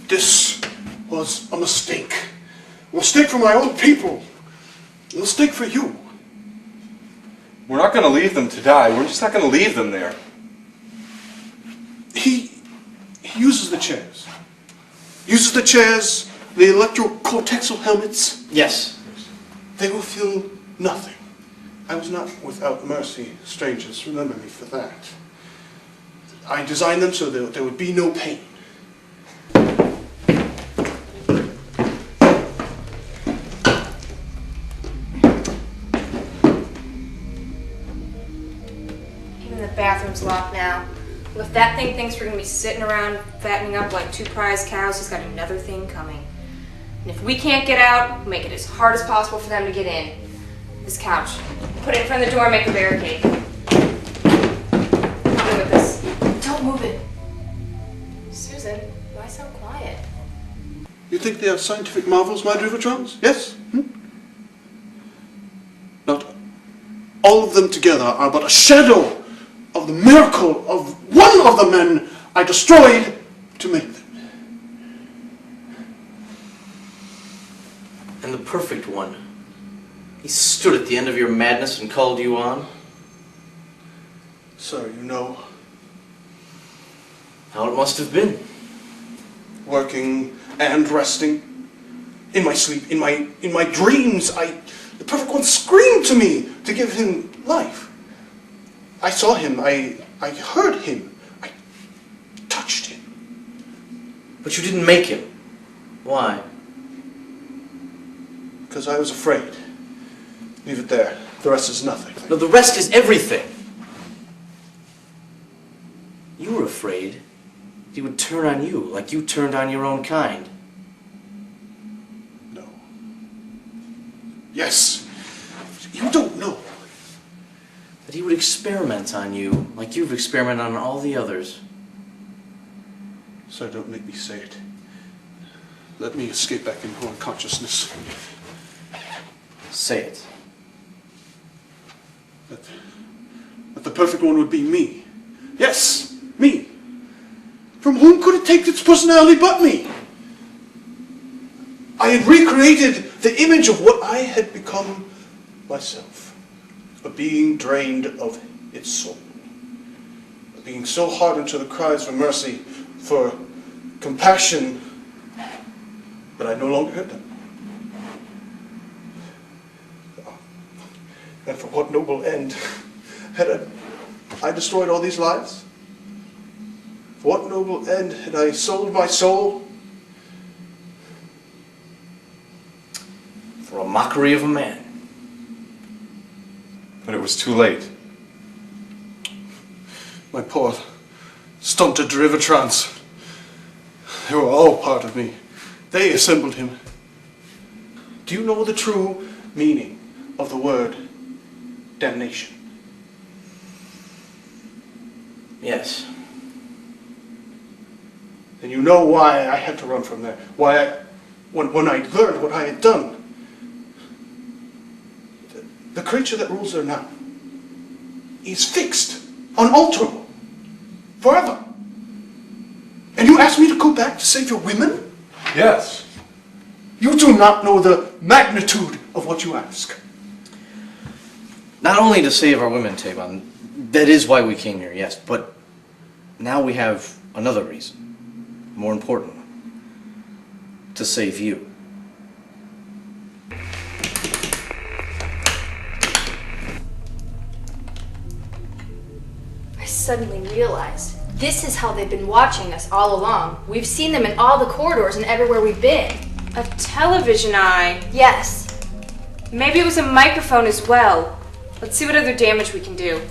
This was a mistake. A mistake for my own people. A mistake for you. We're not going to leave them to die. We're just not going to leave them there. He uses the chairs. Uses the chairs, the electrocortexal helmets. Yes. They will feel nothing. I was not without mercy, strangers. Remember me for that. I designed them so there would be no pain. Even the bathroom's locked now. Well, if that thing thinks we're gonna be sitting around fattening up like two prize cows, he's got another thing coming. And if we can't get out, we'll make it as hard as possible for them to get in. This couch. Put it in front of the door and make a barricade. Help me with this. Don't move it. Susan, why so quiet? You think they are scientific marvels, my Drivatrons? Yes? Not all of them together are but a shadow of the miracle of one of the men I destroyed to make them. And the perfect one. He stood at the end of your madness and called you on? So you know, How it must have been. working and resting, in my sleep, in my dreams, the perfect one screamed to me to give him life. I saw him, I heard him, I touched him. But you didn't make him. Why? Because I was afraid. Leave it there. The rest is nothing. No, the rest is everything. You were afraid he would turn on you like you turned on your own kind. No. Yes. You don't know. That he would experiment on you like you've experimented on all the others. Sir, don't make me say it. Let me escape back into unconsciousness. Say it. That the perfect one would be me. Yes, me. From whom could it take its personality but me? I had recreated the image of what I had become myself. A being drained of its soul. A being so hardened to the cries for mercy, for compassion, that I no longer heard them. And for what noble end had I destroyed all these lives? For what noble end had I sold my soul? For a mockery of a man. But it was too late. My poor, stunted Derivatrons. They were all part of me. They assembled him. Do you know the true meaning of the word damnation? Yes. Then you know why I had to run from there. When I learned what I had done. The creature that rules there now is fixed, unalterable, forever. And you ask me to go back to save your women? Yes. You do not know the magnitude of what you ask. Not only to save our women, Tavon, that is why we came here, yes, but now we have another reason, more important one, to save you. I suddenly realized this is how they've been watching us all along. We've seen them in all the corridors and everywhere we've been. A television eye. Yes. Maybe it was a microphone as well. Let's see what other damage we can do.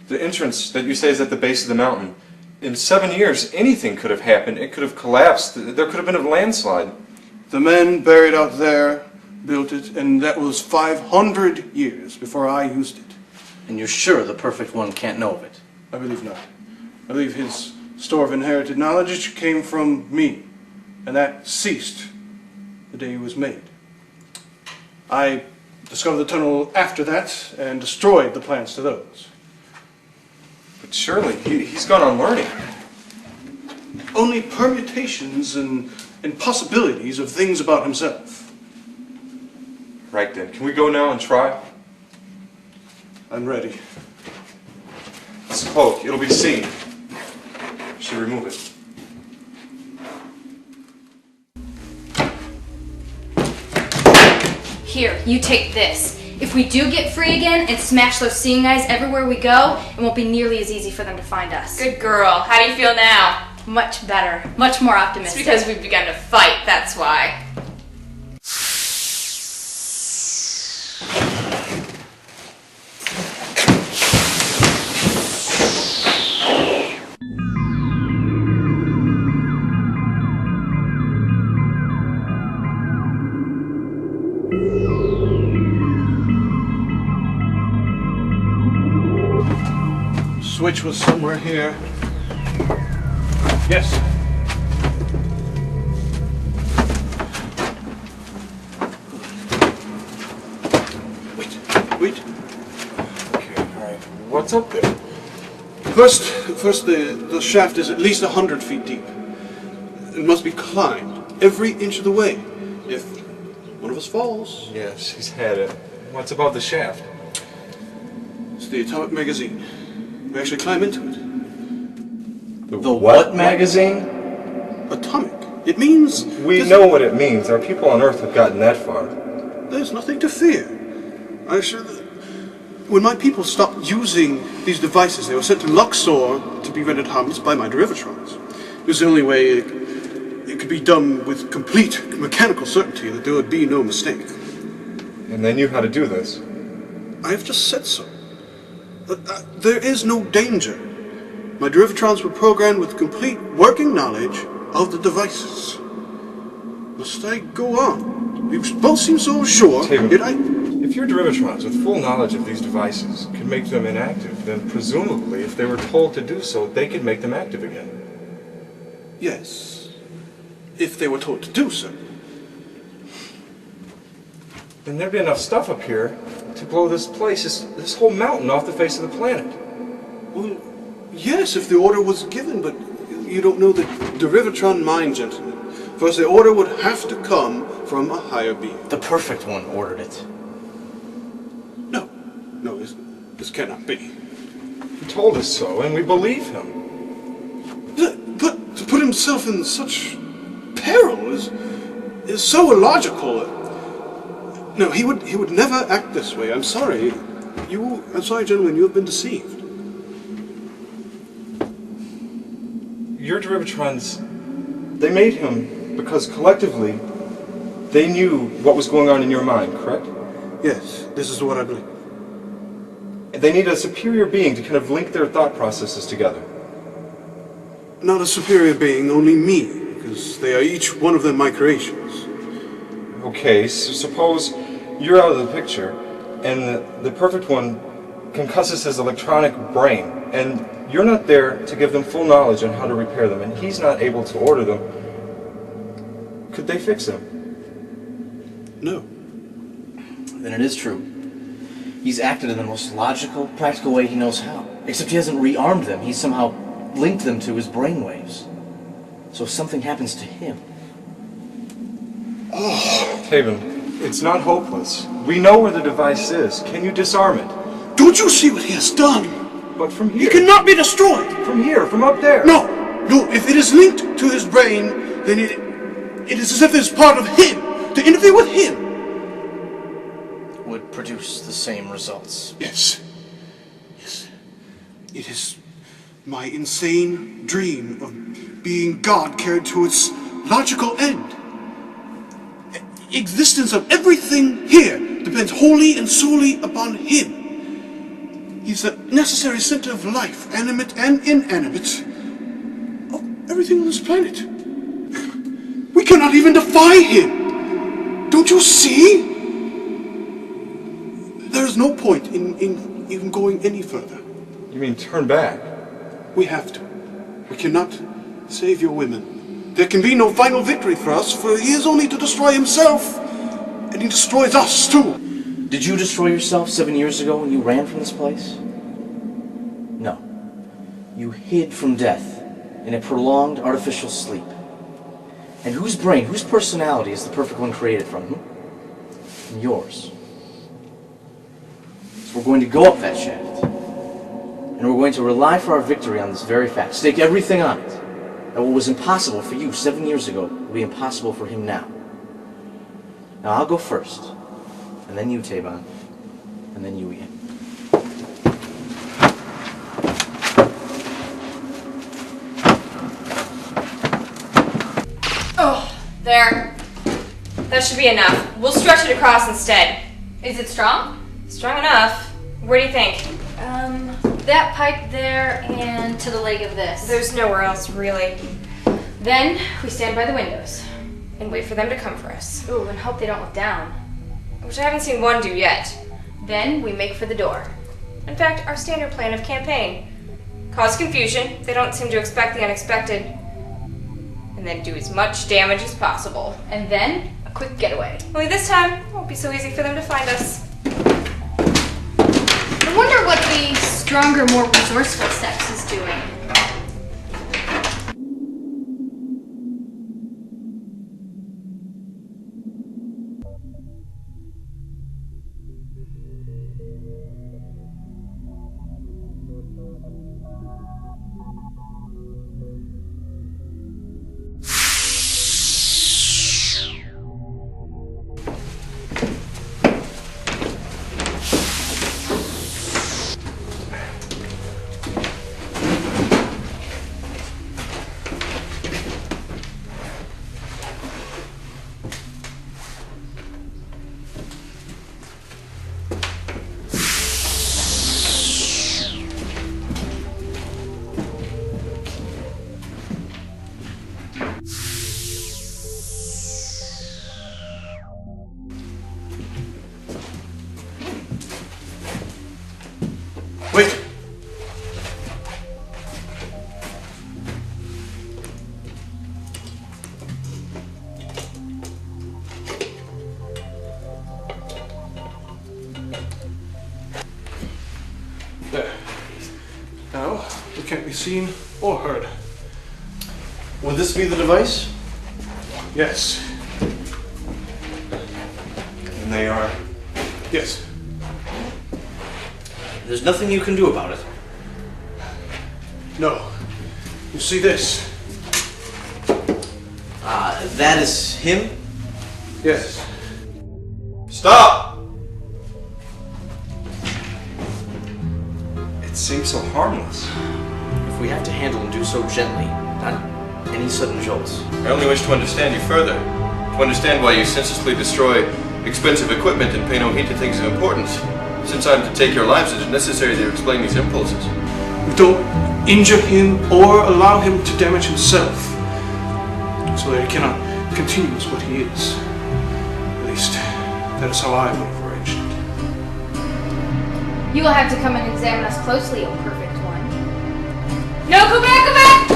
The entrance that you say is at the base of the mountain. In 7 years, anything could have happened. It could have collapsed. There could have been a landslide. The men buried out there built it, and that was 500 years before I used it. And you're sure the perfect one can't know of it? I believe not. I believe his store of inherited knowledge came from me, and that ceased the day it was made. I discovered the tunnel after that and destroyed the plans to those. But surely, he's gone on learning. Only permutations and possibilities of things about himself. Right then, can we go now and try? I'm ready. This cloak, it'll be seen. Should remove it. Here, you take this. If we do get free again and smash those seeing eyes everywhere we go, it won't be nearly as easy for them to find us. Good girl. How do you feel now? Much better. Much more optimistic. It's because we've begun to fight, that's why. Switch was somewhere here. Yes. Wait. Okay, alright. What's up there? First, the shaft is at least 100 feet deep. It must be climbed every inch of the way. If one of us falls, Yes, he's had it. What's above the shaft? it's the atomic magazine. We actually climb into it. The what magazine? Atomic. It means... We know what it means. Our people on Earth have gotten that far. There's nothing to fear. I assure that when my people stopped using these devices, they were sent to Luxor to be rendered harmless by my derivatrons. It was the only way it could be done with complete mechanical certainty that there would be no mistake. And they knew how to do this. I have just said so. There is no danger. My derivatrons were programmed with complete working knowledge of the devices. Must I go on? You both seem so sure, Taven, yet I... if your derivatrons with full knowledge of these devices could make them inactive, then presumably if they were told to do so, they could make them active again. Yes. If they were told to do so. Then there'd be enough stuff up here to blow this place, this whole mountain off the face of the planet. Well, yes, if the order was given, but you don't know the Derivatron mind, gentlemen. First, the order would have to come from a higher being. The perfect one ordered it. No, this cannot be. He told us so, and we believe him. But to put himself in such peril is so illogical. No, he would never act this way. I'm sorry. I'm sorry, gentlemen, you have been deceived. Your derivatrons, they made him because collectively They knew what was going on in your mind, correct? Yes, this is what I believe. They need a superior being to kind of link their thought processes together. Not a superior being, only me, because they are each one of them my creations. Okay, so suppose you're out of the picture, and the perfect one concusses his electronic brain, and you're not there to give them full knowledge on how to repair them, and he's not able to order them. Could they fix him? No. Then it is true. He's acted in the most logical, practical way he knows how. Except he hasn't rearmed them. He's somehow linked them to his brainwaves. So if something happens to him... Oh, Taven, it's not hopeless. We know where the device is. Can you disarm it? Don't you see what he has done? But from He here... cannot be destroyed! From here, from up there! No! No, if it is linked to his brain, then it is as if it is part of him. To interfere with him would produce the same results. Yes. Yes. It is my insane dream of being God carried to its logical end. Existence of everything here depends wholly and solely upon him. He's the necessary center of life, animate and inanimate, of everything on this planet. We cannot even defy him. Don't you see? There is no point in even going any further. You mean turn back? We have to. We cannot save your women. There can be no final victory for us, for he is only to destroy himself, and he destroys us too. Did you destroy yourself 7 years ago when you ran from this place? No. You hid from death in a prolonged artificial sleep. And whose brain, whose personality is the perfect one created from? From yours. So we're going to go up that shaft. And we're going to rely for our victory on this very fact. Stake everything on it. That what was impossible for you 7 years ago will be impossible for him now. Now I'll go first. And then you, Tavon. And then you, Ian. Oh, there. That should be enough. We'll stretch it across instead. Is it strong? Strong enough. Where do you think? That pipe there and to the leg of this. There's nowhere else, really. Then we stand by the windows. And wait for them to come for us. Ooh, and hope they don't look down. Which I haven't seen one do yet. Then we make for the door. In fact, our standard plan of campaign. Cause confusion, they don't seem to expect the unexpected. And then do as much damage as possible. And then a quick getaway. Only this time, it won't be so easy for them to find us. I wonder what the stronger, more resourceful sex is doing. Wait! There. Now, we can't be seen or heard. Would this be the device? Yes. And they are... Yes. There's nothing you can do about it. No. You see this? That is him? Yes. Stop! It seems so harmless. If we have to handle him, do so gently, not any sudden jolts. I only wish to understand you further. To understand why you senselessly destroy expensive equipment and pay no heed to things of importance. Since I'm to take your lives, it is necessary to explain these impulses. Don't injure him or allow him to damage himself, so that he cannot continue as what he is. At least, that is how I would have arranged it. You will have to come and examine us closely, O perfect one. No, go back, go back!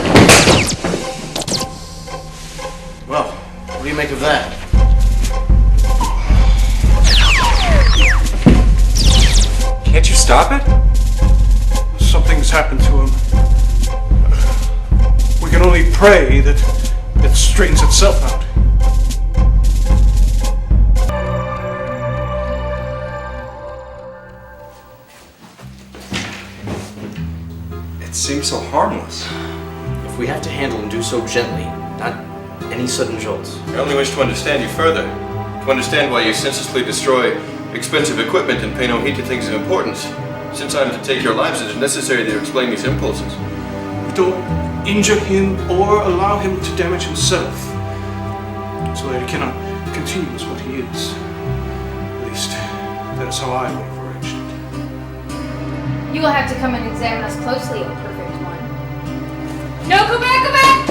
Well, what do you make of that? Can't you stop it? Something's happened to him. We can only pray that it straightens itself out. It seems so harmless. If we have to handle him, do so gently, not any sudden jolts. I only wish to understand you further. To understand why you senselessly destroy expensive equipment and pay no heed to things of importance. Since I'm to take your lives, it is necessary to explain these impulses. Don't injure him or allow him to damage himself, so that he cannot continue as what he is. At least, that is how I would have arranged it. You will have to come and examine us closely, O perfect one. No, go back, go back!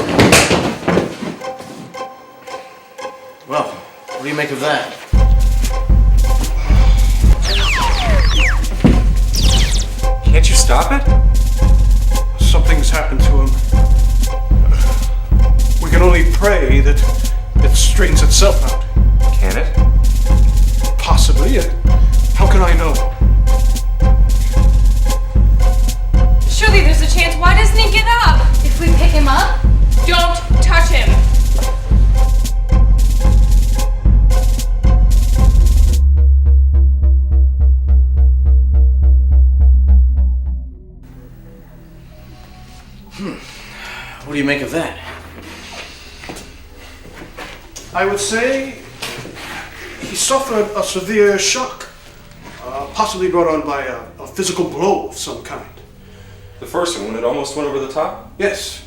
Well, what do you make of that? Can't you stop it? Something's happened to him. We can only pray that it straightens itself out. Can it? Possibly. How can I know? Surely there's a chance. Why doesn't he get up? If we pick him up, Don't touch him. What do you make of that? I would say he suffered a severe shock, possibly brought on by a physical blow of some kind. The first one, when it almost went over the top? Yes.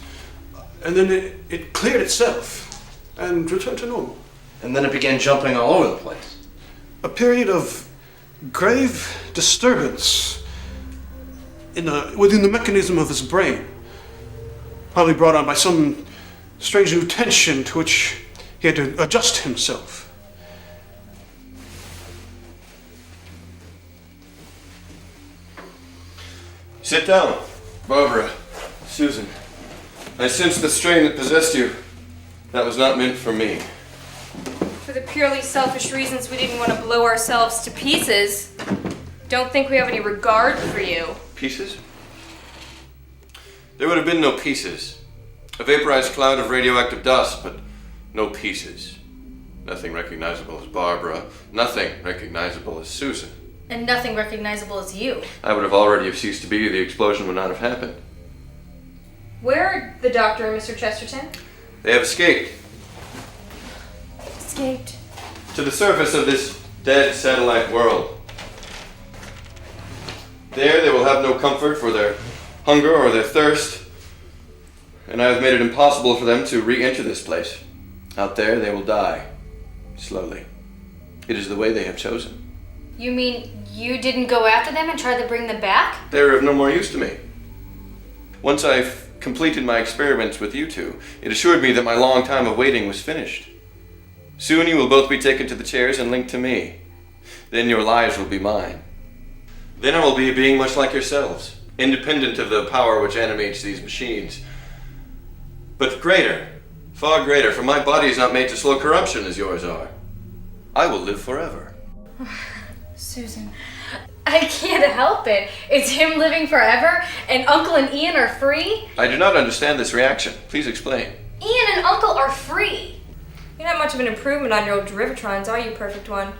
And then it cleared itself and returned to normal. And then it began jumping all over the place. A period of grave disturbance within the mechanism of his brain, probably brought on by some strange new tension to which he had to adjust himself. Sit down. Barbara, Susan. I sense the strain that possessed you. That was not meant for me. For the purely selfish reasons we didn't want to blow ourselves to pieces. Don't think we have any regard for you. Pieces? There would have been no pieces. A vaporized cloud of radioactive dust, but no pieces. Nothing recognizable as Barbara. Nothing recognizable as Susan. and nothing recognizable as you. I would have already have ceased to be. The explosion would not have happened. Where are the doctor and Mr. Chesterton? They have escaped. Escaped. To the surface of this dead satellite world. There they will have no comfort for their hunger or their thirst, and I have made it impossible for them to re-enter this place. Out there they will die, slowly. It is the way they have chosen. You mean you didn't go after them and try to bring them back? They are of no more use to me. Once I've completed my experiments with you two, it assured me that my long time of waiting was finished. Soon you will both be taken to the chairs and linked to me. Then your lives will be mine. Then I will be a being much like yourselves, independent of the power which animates these machines. But greater, far greater, for my body is not made to slow corruption as yours are. I will live forever. Susan, I can't help it. It's him living forever, and Uncle and Ian are free? I do not understand this reaction. Please explain. Ian and Uncle are free. You're not much of an improvement on your old Derivatrons, are you, perfect one?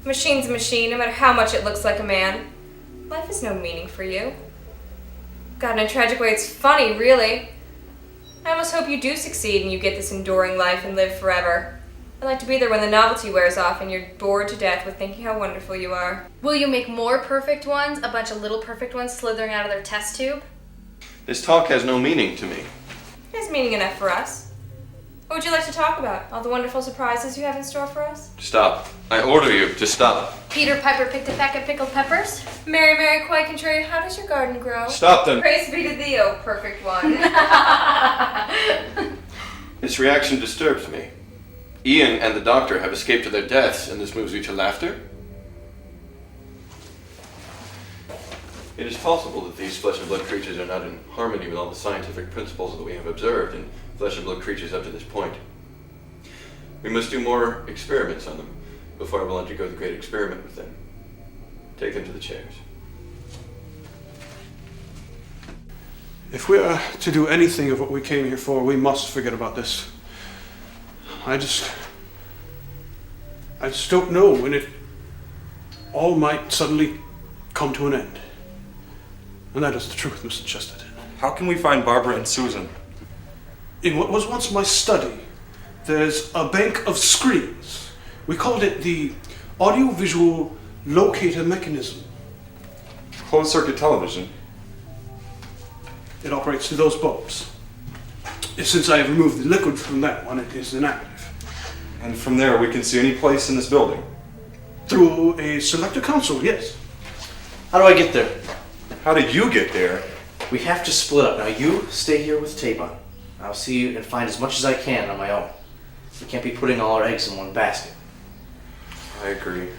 A machine's a machine, no matter how much it looks like a man. Life has no meaning for you. God, in a tragic way, it's funny, really. I almost hope you do succeed and you get this enduring life and live forever. I'd like to be there when the novelty wears off and you're bored to death with thinking how wonderful you are. Will you make more perfect ones, a bunch of little perfect ones slithering out of their test tube? This talk has no meaning to me. It has meaning enough for us. What would you like to talk about? All the wonderful surprises you have in store for us? Stop. I order you to stop. Peter Piper picked a peck of pickled peppers. Mary, Mary, quite contrary, how does your garden grow? Stop them. Praise be to thee, O perfect one. This reaction disturbs me. Ian and the doctor have escaped to their deaths, and this moves you to laughter? It is possible that these flesh and blood creatures are not in harmony with all the scientific principles that we have observed in flesh and blood creatures up to this point. We must do more experiments on them before I will undergo the great experiment with them. Take them to the chairs. If we are to do anything of what we came here for, we must forget about this. I just don't know when it all might suddenly come to an end. And that is the truth, Mr. Chesterton. How can we find Barbara and Susan? In what was once my study, there's a bank of screens. We called it the audiovisual locator mechanism. Closed circuit television. It operates through those bulbs. Since I have removed the liquid from that one, it is inactive. And from there we can see any place in this building. Through a selector console, yes. How do I get there? How did you get there? We have to split up. Now you stay here with tape on. I'll see you and find as much as I can on my own. We can't be putting all our eggs in one basket. I agree.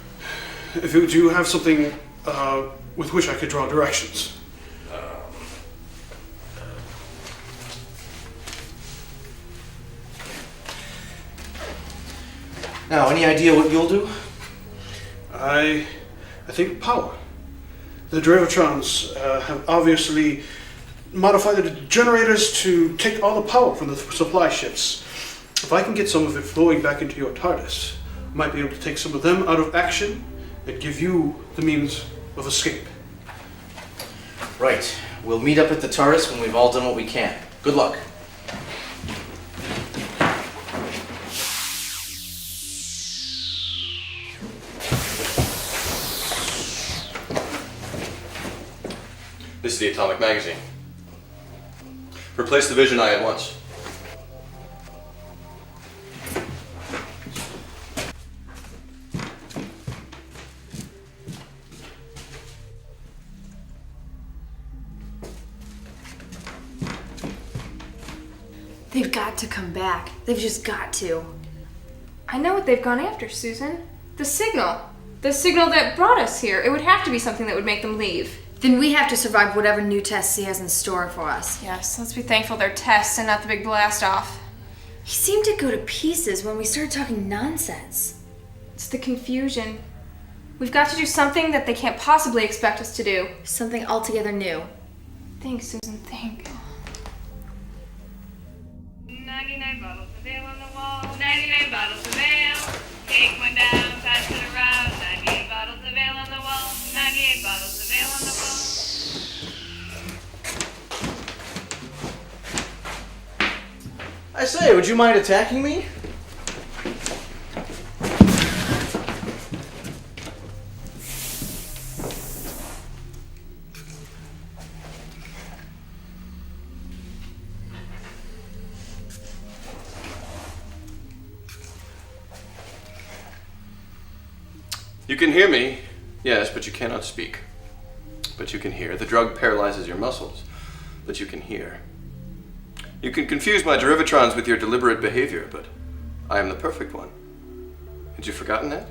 If you do have something with which I could draw directions. Now, any idea what you'll do? I think power. The Derivatrons have obviously modified the generators to take all the power from the supply ships. If I can get some of it flowing back into your TARDIS, I might be able to take some of them out of action and give you the means of escape. Right. We'll meet up at the TARDIS when we've all done what we can. Good luck. This is the Atomic Magazine. Replace the vision eye at once. They've got to come back. They've just got to. I know what they've gone after, Susan. The signal. The signal that brought us here. It would have to be something that would make them leave. Then we have to survive whatever new tests he has in store for us. Yes, let's be thankful they're tests and not the big blast off. He seemed to go to pieces when we started talking nonsense. It's the confusion. We've got to do something that they can't possibly expect us to do. Something altogether new. Think, Susan, think. 99 bottles of ale on the wall, 99 bottles of ale. Take one down, pass it around. 98 bottles of ale on the wall, 98 bottles of ale on the wall. I say, would you mind attacking me? You can hear me, yes, but you cannot speak. But you can hear. The drug paralyzes your muscles, but you can hear. You can confuse my Derivatrons with your deliberate behavior, but I am the perfect one. Had you forgotten that?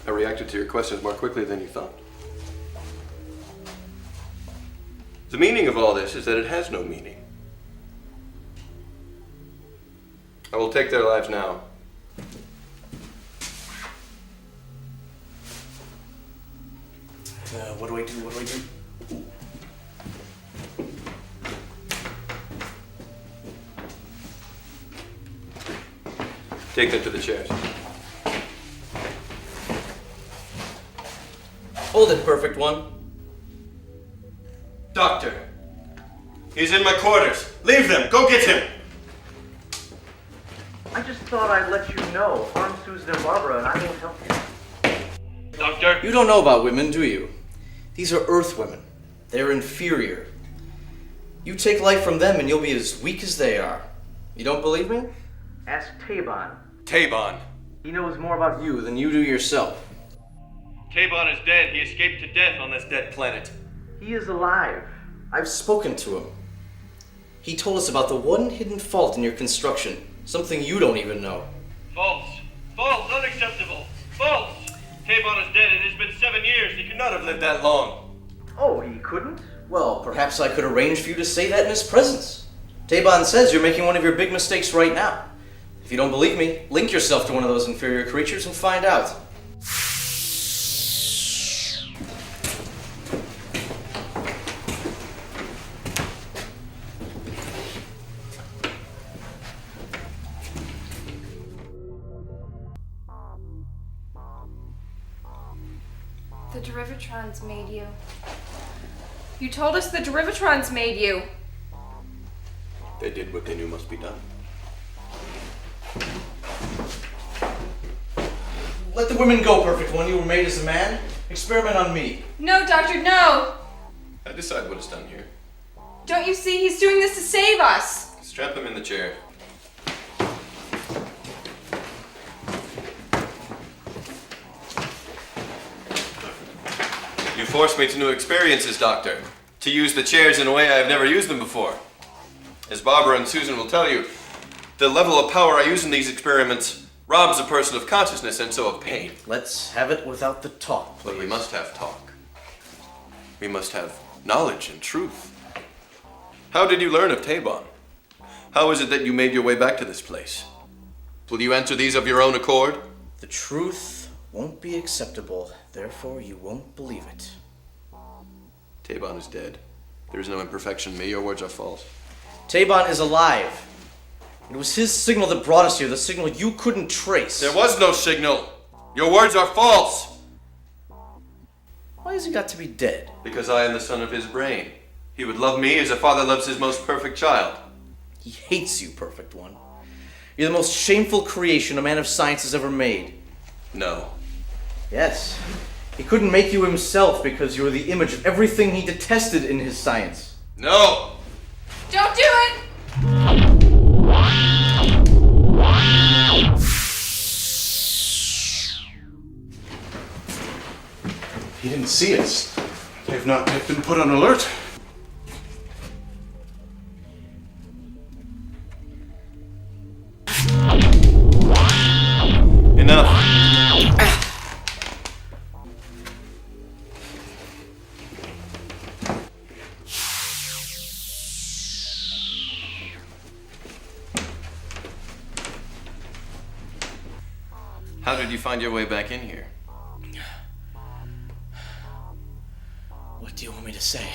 I reacted to your questions more quickly than you thought. The meaning of all this is that it has no meaning. I will take their lives now. What do I do? What do I do? Take them to the chairs. Hold it, perfect one. Doctor, he's in my quarters. Leave them. Go get him. I just thought I'd let you know. Find Susan and Barbara and I will help you. Doctor? You don't know about women, do you? These are Earth women. They're inferior. You take life from them and you'll be as weak as they are. You don't believe me? Ask Tabon. Tabon. He knows more about you. Than you do yourself. Tabon is dead. He escaped to death on this dead planet. He is alive. I've spoken to him. He told us about the one hidden fault in your construction. Something you don't even know. False. False. Unacceptable. False. Tabon is dead. It has been 7 years. He could not have lived that long. Oh, he couldn't? Well, perhaps I could arrange for you to say that in his presence. Tabon says you're making one of your big mistakes right now. If you don't believe me, link yourself to one of those inferior creatures and find out. The Derivatrons made you. You told us the Derivatrons made you. They did what they knew must be done. Let the women go, Perfect One. You were made as a man. Experiment on me. No, Doctor, no! I decide what is done here. Don't you see? He's doing this to save us. Strap him in the chair. You forced me to new experiences, Doctor. To use the chairs in a way I have never used them before. As Barbara and Susan will tell you, the level of power I use in these experiments robs a person of consciousness and so of pain. Let's have it without the talk, please. But we must have talk. We must have knowledge and truth. How did you learn of Tabon? How is it that you made your way back to this place? Will you answer these of your own accord? The truth won't be acceptable, therefore you won't believe it. Tabon is dead. There is no imperfection in me. Your words are false. Tabon is alive. It was his signal that brought us here, the signal you couldn't trace. There was no signal. Your words are false. Why has he got to be dead? Because I am the son of his brain. He would love me as a father loves his most perfect child. He hates you, Perfect One. You're the most shameful creation a man of science has ever made. No. Yes. He couldn't make you himself because you were the image of everything he detested in his science. No! Don't do it! He didn't see us. They've not yet been put on alert. Enough. How did you find your way back in here? What do you want me to say?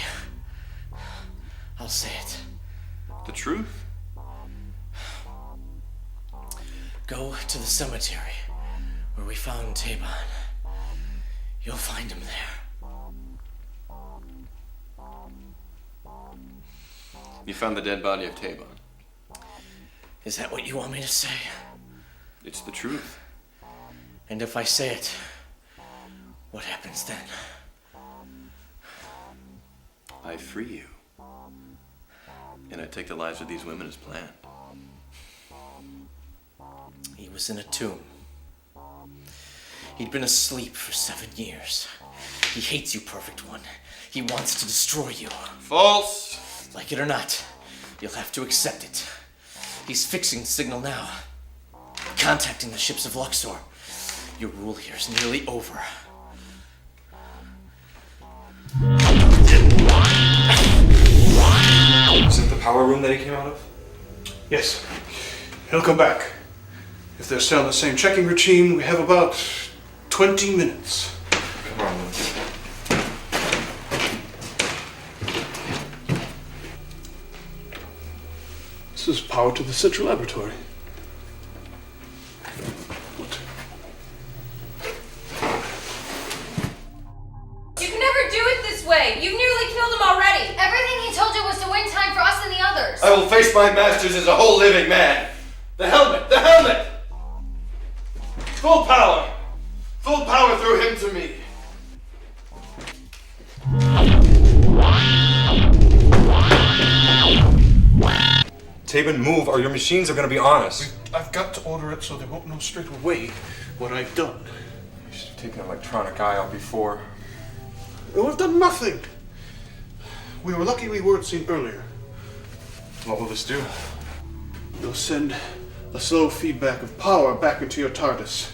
I'll say it. The truth? Go to the cemetery where we found Tabon. You'll find him there. You found the dead body of Tabon. Is that what you want me to say? It's the truth. And if I say it, what happens then? I free you. And I take the lives of these women as planned. He was in a tomb. He'd been asleep for 7 years. He hates you, Perfect One. He wants to destroy you. False! Like it or not, you'll have to accept it. He's fixing the signal now. Contacting the ships of Luxor. Your rule here is nearly over. Is it the power room that he came out of? Yes. He'll come back. If they're still in the same checking routine, we have about 20 minutes. Come on, Luke. This is power to the central laboratory. What? You can never do it this way! You've nearly killed him already! Everything he told you was to win time for us and the others. I will face my masters as a whole living man. The helmet! The helmet! Full power! Full power through him to me. Tabin, move or your machines are going to be on us. I've got to order it so they won't know straight away what I've done. You should have taken an electronic eye out before. We've done nothing. We were lucky we weren't seen earlier. What will this do? You'll send a slow feedback of power back into your TARDIS.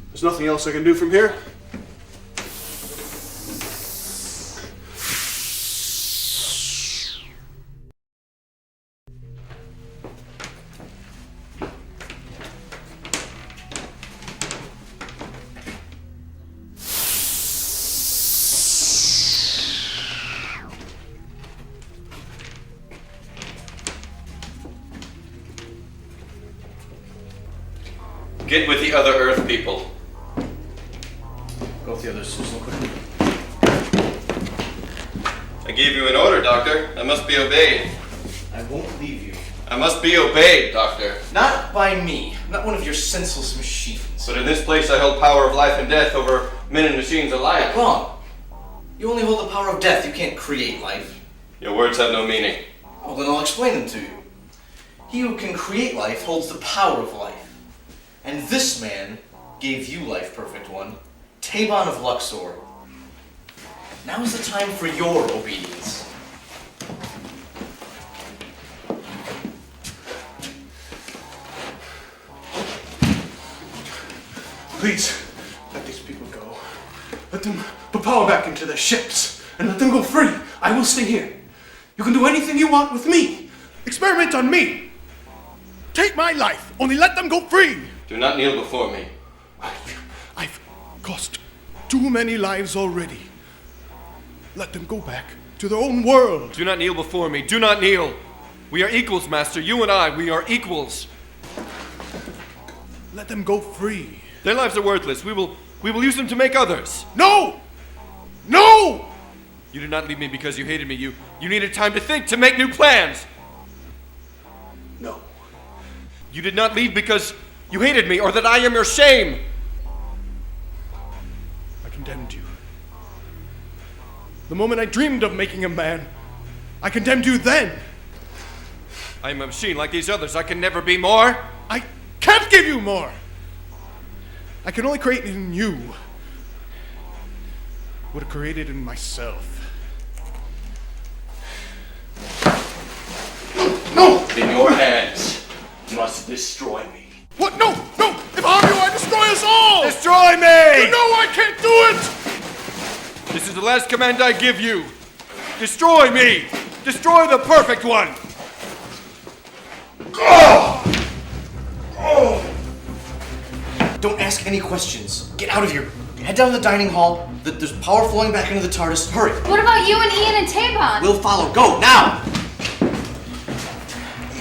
There's nothing else I can do from here. Get with the other Earth people. Go with the others, Susan, quickly. I gave you an order, Doctor. I must be obeyed. I won't leave you. I must be obeyed, Doctor. Not by me. I'm not one of your senseless machines. But in this place I hold power of life and death over men and machines alike. Wrong. You only hold the power of death. You can't create life. Your words have no meaning. Well, then I'll explain them to you. He who can create life holds the power of life. And this man gave you life, perfect one. Tabon of Luxor. Now is the time for your obedience. Please, let these people go. Let them put power back into their ships, and let them go free. I will stay here. You can do anything you want with me. Experiment on me. Take my life, only let them go free. Do not kneel before me. I've cost too many lives already. Let them go back to their own world. Do not kneel before me. Do not kneel. We are equals, Master. You and I, we are equals. Let them go free. Their lives are worthless. We will use them to make others. No! No! You did not leave me because you hated me. You needed time to think, to make new plans. No. You did not leave because you hated me or that I am your shame. I condemned you. The moment I dreamed of making a man, I condemned you then. I am a machine like these others. I can never be more. I can't give you more. I can only create in you what I created in myself. No! In your hands must destroy me. What? No! No! If I harm you, I destroy us all! Destroy me! You know I can't do it! This is the last command I give you. Destroy me! Destroy the perfect one! Don't ask any questions. Get out of here. Head down to the dining hall. There's power flowing back into the TARDIS. Hurry. What about you and Ian and Tabon? We'll follow. Go, now!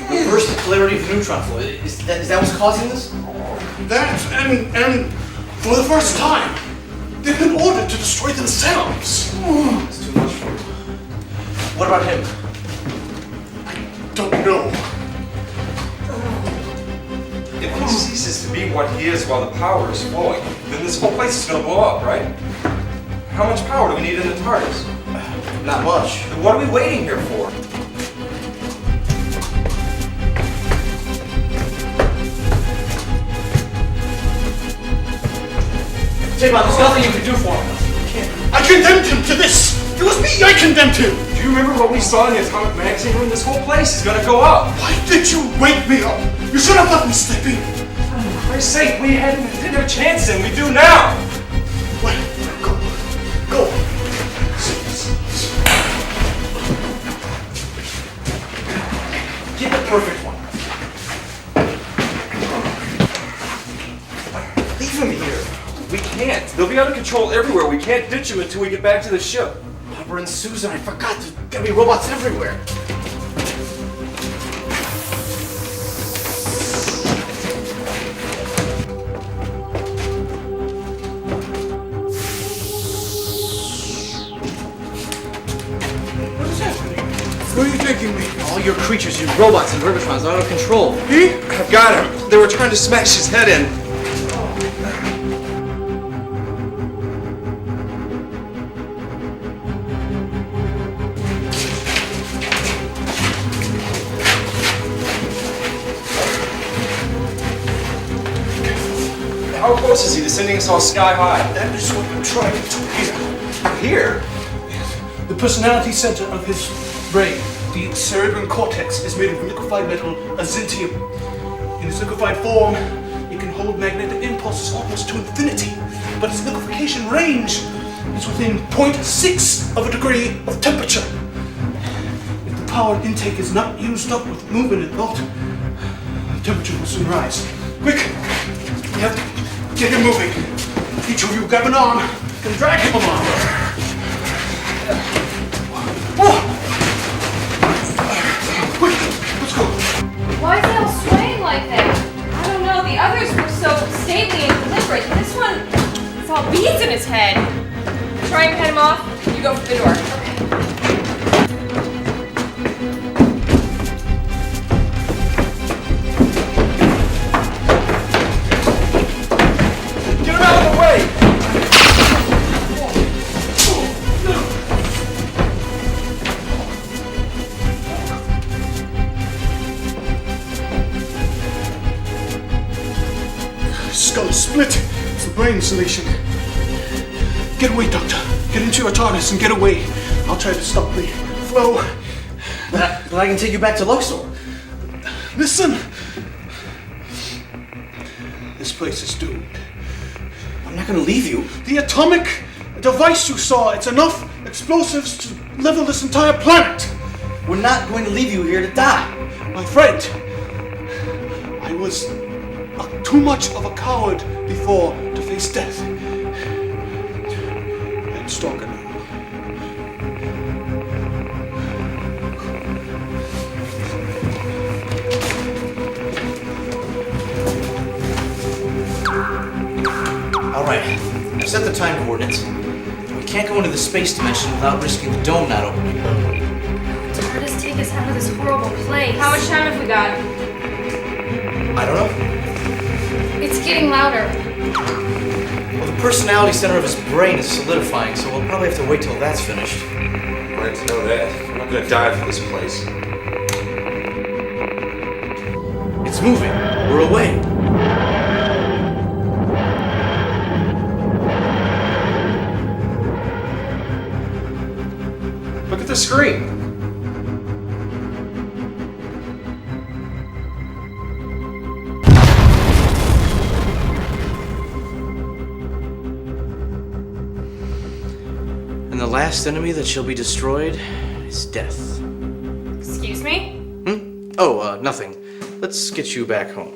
Reverse the polarity of the neutron flow. Is that what's causing this? That, and for the first time, they've been ordered to destroy themselves. That's too much for you. What about him? I don't know. If he ceases to be what he is while the power is flowing, then this whole place is going to blow up, right? How much power do we need in the TARDIS? Not much. Then what are we waiting here for? Tabon, there's nothing you can do for him. I condemned him to this! It was me I condemned him! Do you remember what we saw in the atomic magazine room? This whole place is going to go up. Why did you wake me up? You should have let me step in. For Christ's sake, we didn't have a chance then. We do now. Wait, go. Get the perfect one. Leave him here. We can't. They'll be out of control everywhere. We can't ditch him until we get back to the ship. Papa and Susan, I forgot. There's gotta be robots everywhere. What is happening? Where are you taking me? All your creatures, your robots and Verbitrons are out of control. I've got him. They were trying to smash his head in. How close is he to sending us all sky high? That is what I'm trying to hear. Here? The personality center of his brain, the cerebral cortex, is made of liquefied metal azintium. In its liquefied form, it can hold magnetic impulses almost to infinity, but its liquefaction range is within 0.6 of a degree of temperature. If the power intake is not used up with movement and thought, the temperature will soon rise. Quick! We have to get him moving. Each of you grab an arm and drag him along. Quick, let's go. Why is it all swaying like that? I don't know. The others were so stately and deliberate. This one, it's all beads in his head. Try and head him off. You go for the door. Get him out of the way! Skull split. It's the brain insulation. Get away, Doctor. Get into your TARDIS and get away. I'll try to stop the flow. But I can take you back to Luxor. Listen. This place is doomed. I'm not gonna leave you. The atomic device you saw, it's enough explosives to level this entire planet. We're not going to leave you here to die. My friend, I was too much of a coward before to face death. I'm stronger now. All right, I've set the time coordinates. We can't go into the space dimension without risking the dome not opening. TARDIS take us out of this horrible place. How much time have we got? I don't know. It's getting louder. Well, the personality center of his brain is solidifying, so we'll probably have to wait till that's finished. Glad to know that. I'm not gonna die for this place. It's moving. We're away. Look at the screen. And the last enemy that shall be destroyed is death. Excuse me? Oh, nothing. Let's get you back home.